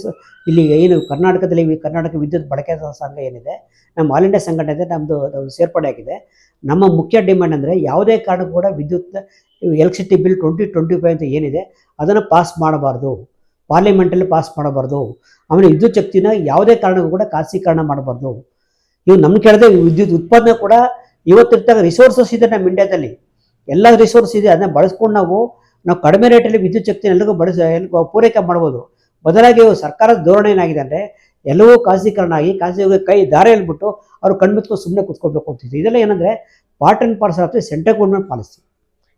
ಇಲ್ಲಿ ಏನು ಕರ್ನಾಟಕದಲ್ಲಿ ಕರ್ನಾಟಕ ವಿದ್ಯುತ್ ಬಳಕೆದಾರರ ಸಂಘ ಏನಿದೆ, ನಮ್ಮ ಆಲ್ ಇಂಡಿಯಾ ಸಂಘಟನೆ ನಮ್ಮದು ಸೇರ್ಪಡೆ ಆಗಿದೆ. ನಮ್ಮ ಮುಖ್ಯ ಡಿಮ್ಯಾಂಡ್ ಅಂದರೆ, ಯಾವುದೇ ಕಾರಣಕ್ಕೂ ಕೂಡ ಎಲೆಕ್ಟ್ರಿಸಿಟಿ ಬಿಲ್ 2025 ಅಂತ ಏನಿದೆ ಅದನ್ನು ಪಾಸ್ ಮಾಡಬಾರ್ದು, ಪಾರ್ಲಿಮೆಂಟಲ್ಲಿ ಪಾಸ್ ಮಾಡಬಾರ್ದು. ಆಮೇಲೆ ವಿದ್ಯುತ್ ಶಕ್ತಿನ ಯಾವುದೇ ಕಾರಣಕ್ಕೂ ಕೂಡ ಖಾಸಗೀಕರಣ ಮಾಡಬಾರ್ದು. ಇವು ನಮ್ಮ ಕೆಳಗೆ ವಿದ್ಯುತ್ ಉತ್ಪಾದನೆ ಕೂಡ ಇವತ್ತಿರ್ತಕ್ಕ ರಿಸೋರ್ಸಸ್ ಇದೆ ನಮ್ಮ ಇಂಡಿಯಾದಲ್ಲಿ, ಎಲ್ಲ ರಿಸೋರ್ಸ್ ಇದೆ. ಅದನ್ನ ಬಳಸ್ಕೊಂಡು ನಾವು ಕಡಿಮೆ ರೇಟಲ್ಲಿ ವಿದ್ಯುತ್ ಶಕ್ತಿನ ಎಲ್ರಿಗೂ ಪೂರೈಕೆ ಮಾಡ್ಬೋದು. ಬದಲಾಗಿ ಸರ್ಕಾರದ ಧೋರಣೆ ಏನಾಗಿದೆ ಅಂದರೆ, ಎಲ್ಲವೂ ಖಾಸಗೀಕರಣ ಆಗಿ ಖಾಸಗಿ ಕೈ ದಾರಿ ಹೇಳ್ಬಿಟ್ಟು ಅವರು ಕಣ್ಬಿಟ್ಟು ಸುಮ್ಮನೆ ಕೂತ್ಕೊಳ್ಬೇಕು ಅಂತಿದೆ. ಇದೆಲ್ಲ ಏನಂದರೆ part and parcel of the central government policy.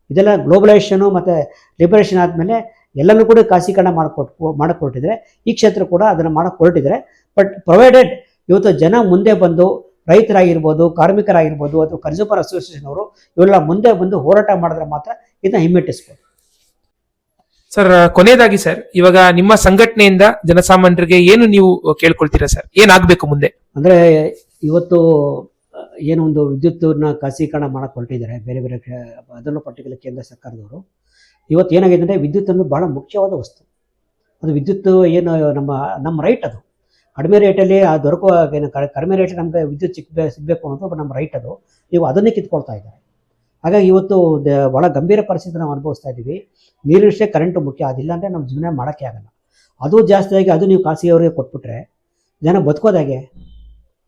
ಇದೆಲ್ಲ ಗ್ಲೋಬಲೈಸೇಷನು ಮತ್ತು ಲಿಬರೇಷನ್ ಆದಮೇಲೆ ಎಲ್ಲನೂ ಕೂಡ ಖಾಸಗೀಕರಣ ಮಾಡಕ್ಕೆ ಹೊರಟಿದ್ರೆ, ಈ ಕ್ಷೇತ್ರ ಕೂಡ ಅದನ್ನು ಮಾಡಕ್ಕೆ ಹೊರಟಿದ್ದಾರೆ. ಬಟ್ ಪ್ರೊವೈಡೆಡ್ ಇವತ್ತು ಜನ ಮುಂದೆ ಬಂದು, ರೈತರಾಗಿರ್ಬೋದು, ಕಾರ್ಮಿಕರಾಗಿರ್ಬೋದು, ಅಥವಾ ಕನ್ಸ್ಯೂಮರ್ ಅಸೋಸಿಯೇಷನ್ ಅವರು ಇವೆಲ್ಲ ಮುಂದೆ ಬಂದು ಹೋರಾಟ ಮಾಡಿದ್ರೆ ಮಾತ್ರ ಇದನ್ನ ಹಿಮ್ಮೆಟ್ಟಿಸ್ಬೋದು. ಸರ್, ಕೊನೆಯದಾಗಿ ಸರ್, ಇವಾಗ ನಿಮ್ಮ ಸಂಘಟನೆಯಿಂದ ಜನಸಾಮಾನ್ಯರಿಗೆ ಏನು ನೀವು ಕೇಳ್ಕೊಳ್ತೀರಾ ಸರ್? ಏನಾಗಬೇಕು ಮುಂದೆ? ಅಂದರೆ ಇವತ್ತು ಏನು ಒಂದು ವಿದ್ಯುತ್ತನ್ನ ಖಾಸಗೀಕರಣ ಮಾಡಕ್ಕೆ ಹೊರಟಿದ್ದಾರೆ ಬೇರೆ ಬೇರೆ, ಅದರಲ್ಲೂ ಪರ್ಟಿಕ್ಯುಲರ್ ಕೇಂದ್ರ ಸರ್ಕಾರದವರು. ಇವತ್ತು ಏನಾಗಿದೆ ಅಂದರೆ, ವಿದ್ಯುತ್ ಅನ್ನೋದು ಭಾಳ ಮುಖ್ಯವಾದ ವಸ್ತು. ಅದು ವಿದ್ಯುತ್ ಏನು ನಮ್ಮ ರೈಟ್, ಅದು ಕಡಿಮೆ ರೇಟಲ್ಲಿ ಕಡಿಮೆ ರೇಟಲ್ಲಿ ನಮಗೆ ವಿದ್ಯುತ್ ಸಿಗಬೇಕು ಅನ್ನೋದು ನಮ್ಮ ರೈಟ್. ಅದು ನೀವು ಅದನ್ನೇ ಕಿತ್ಕೊಳ್ತಾ ಇದ್ದಾರೆ. ಹಾಗಾಗಿ ಇವತ್ತು ಭಾಳ ಗಂಭೀರ ಪರಿಸ್ಥಿತಿ ನಾವು ಅನುಭವಿಸ್ತಾ ಇದ್ದೀವಿ. ನೀರಿನಷ್ಟೇ ಕರೆಂಟು ಮುಖ್ಯ, ಅದಿಲ್ಲ ಅಂದರೆ ನಮ್ಮ ಜೀವನ ಮಾಡೋಕ್ಕೆ ಆಗಲ್ಲ. ಅದು ಜಾಸ್ತಿಯಾಗಿ ಅದು ನೀವು ಖಾಸಗಿಯವರಿಗೆ ಕೊಟ್ಬಿಟ್ರೆ ಜನ ಬದುಕೋದಾಗೆ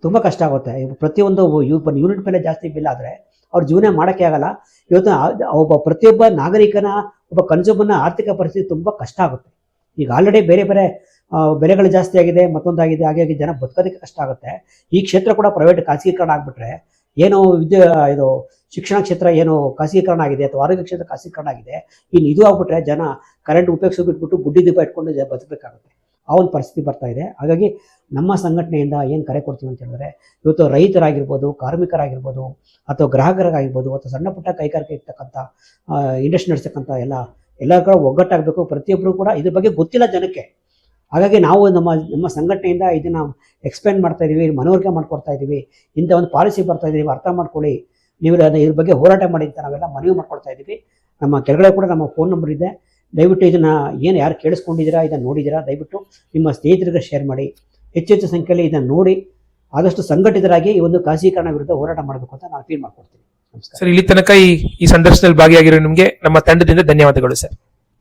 ತುಂಬ ಕಷ್ಟ ಆಗುತ್ತೆ. ಪ್ರತಿಯೊಂದು ಯೂನಿಟ್ ಮೇಲೆ ಜಾಸ್ತಿ ಬಿಲ್ ಆದರೆ ಅವ್ರ ಜೀವನ ಮಾಡೋಕ್ಕೆ ಆಗಲ್ಲ. ಇವತ್ತು ಪ್ರತಿಯೊಬ್ಬ ನಾಗರಿಕನ, ಒಬ್ಬ ಕನ್ಸ್ಯೂಮರ್ನ ಆರ್ಥಿಕ ಪರಿಸ್ಥಿತಿ ತುಂಬ ಕಷ್ಟ ಆಗುತ್ತೆ. ಈಗ ಆಲ್ರೆಡಿ ಬೇರೆ ಬೇರೆ ಬೆಲೆಗಳು ಜಾಸ್ತಿ ಆಗಿದೆ, ಮತ್ತೊಂದಾಗಿದೆ, ಹಾಗಾಗಿ ಜನ ಬದುಕೋದಕ್ಕೆ ಕಷ್ಟ ಆಗುತ್ತೆ. ಈ ಕ್ಷೇತ್ರ ಕೂಡ ಪ್ರೈವೇಟ್ ಖಾಸಗೀಕರಣ ಆಗಿಬಿಟ್ರೆ, ಏನು ಇದು ಶಿಕ್ಷಣ ಕ್ಷೇತ್ರ ಏನು ಖಾಸಗೀಕರಣ ಆಗಿದೆ, ಅಥವಾ ಆರೋಗ್ಯ ಕ್ಷೇತ್ರ ಖಾಸಗೀಕರಣ ಆಗಿದೆ, ಇನ್ನು ಇದು ಆಗ್ಬಿಟ್ರೆ ಜನ ಕರೆಂಟ್ ಉಪಯೋಗಿಸ್ಬಿಟ್ಬಿಟ್ಟು ಗುಡ್ಡಿ ದೀಪ ಇಟ್ಕೊಂಡು ಬದುಕಬೇಕಾಗುತ್ತೆ. ಆ ಒಂದು ಪರಿಸ್ಥಿತಿ ಬರ್ತಾ ಇದೆ. ಹಾಗಾಗಿ ನಮ್ಮ ಸಂಘಟನೆಯಿಂದ ಏನು ಕರೆ ಕೊಡ್ತೀವಿ ಅಂತ ಹೇಳಿದ್ರೆ, ಇವತ್ತು ರೈತರಾಗಿರ್ಬೋದು, ಕಾರ್ಮಿಕರಾಗಿರ್ಬೋದು, ಅಥವಾ ಗ್ರಾಹಕರಾಗಿರ್ಬೋದು, ಅಥವಾ ಸಣ್ಣ ಪುಟ್ಟ ಕೈಗಾರಿಕೆ ಇರ್ತಕ್ಕಂಥ ಇಂಡಸ್ಟ್ರಿ ನಡೆಸ್ತಕ್ಕಂಥ ಎಲ್ಲ ಕೂಡ ಒಗ್ಗಟ್ಟಾಗಬೇಕು. ಪ್ರತಿಯೊಬ್ಬರು ಕೂಡ ಇದ್ರ ಬಗ್ಗೆ ಗೊತ್ತಿಲ್ಲ ಜನಕ್ಕೆ. ಹಾಗಾಗಿ ನಾವು ನಮ್ಮ ಸಂಘಟನೆಯಿಂದ ಇದನ್ನು ಎಕ್ಸ್ಪ್ಲೇನ್ ಮಾಡ್ತಾ ಇದ್ದೀವಿ, ಮನವರಿಕೆ ಮಾಡ್ಕೊಡ್ತಾ ಇದ್ದೀವಿ. ಇಂಥ ಒಂದು ಪಾಲಿಸಿ ಬರ್ತಾ ಇದ್ದೀವಿ, ಅರ್ಥ ಮಾಡ್ಕೊಳ್ಳಿ, ನೀವು ಇದ್ರ ಬಗ್ಗೆ ಹೋರಾಟ ಮಾಡಿ ಅಂತ ನಾವೆಲ್ಲ ಮನವಿ ಮಾಡ್ಕೊಳ್ತಾ ಇದ್ದೀವಿ. ನಮ್ಮ ಕೆಳಗಡೆ ಕೂಡ ನಮ್ಮ ಫೋನ್ ನಂಬರ್ ಇದೆ. ದಯವಿಟ್ಟು ಇದನ್ನು ಯಾರು ಕೇಳಿಸ್ಕೊಂಡಿದ್ದೀರಾ, ಇದನ್ನು ನೋಡಿದ್ದೀರಾ, ದಯವಿಟ್ಟು ನಿಮ್ಮ ಸ್ನೇಹಿತರಿಗೆ ಶೇರ್ ಮಾಡಿ. ಹೆಚ್ಚೆಚ್ಚು ಸಂಖ್ಯೆಯಲ್ಲಿ ಇದನ್ನು ನೋಡಿ ಆದಷ್ಟು ಸಂಘಟಿತರಾಗಿ ಈ ಒಂದು ಖಾಸಗೀಕರಣ ವಿರುದ್ಧ ಹೋರಾಟ ಮಾಡಬೇಕು ಅಂತ ನಾನು ಫೀಲ್ ಮಾಡ್ಕೊಡ್ತೀನಿ. ನಮಸ್ಕಾರ ಸರ್. ಇಲ್ಲಿ ತನಕ ಈ ಸಂದರ್ಶನದಲ್ಲಿ ಭಾಗಿಯಾಗಿರೋ ನಿಮಗೆ ನಮ್ಮ ತಂಡದಿಂದ ಧನ್ಯವಾದಗಳು ಸರ್.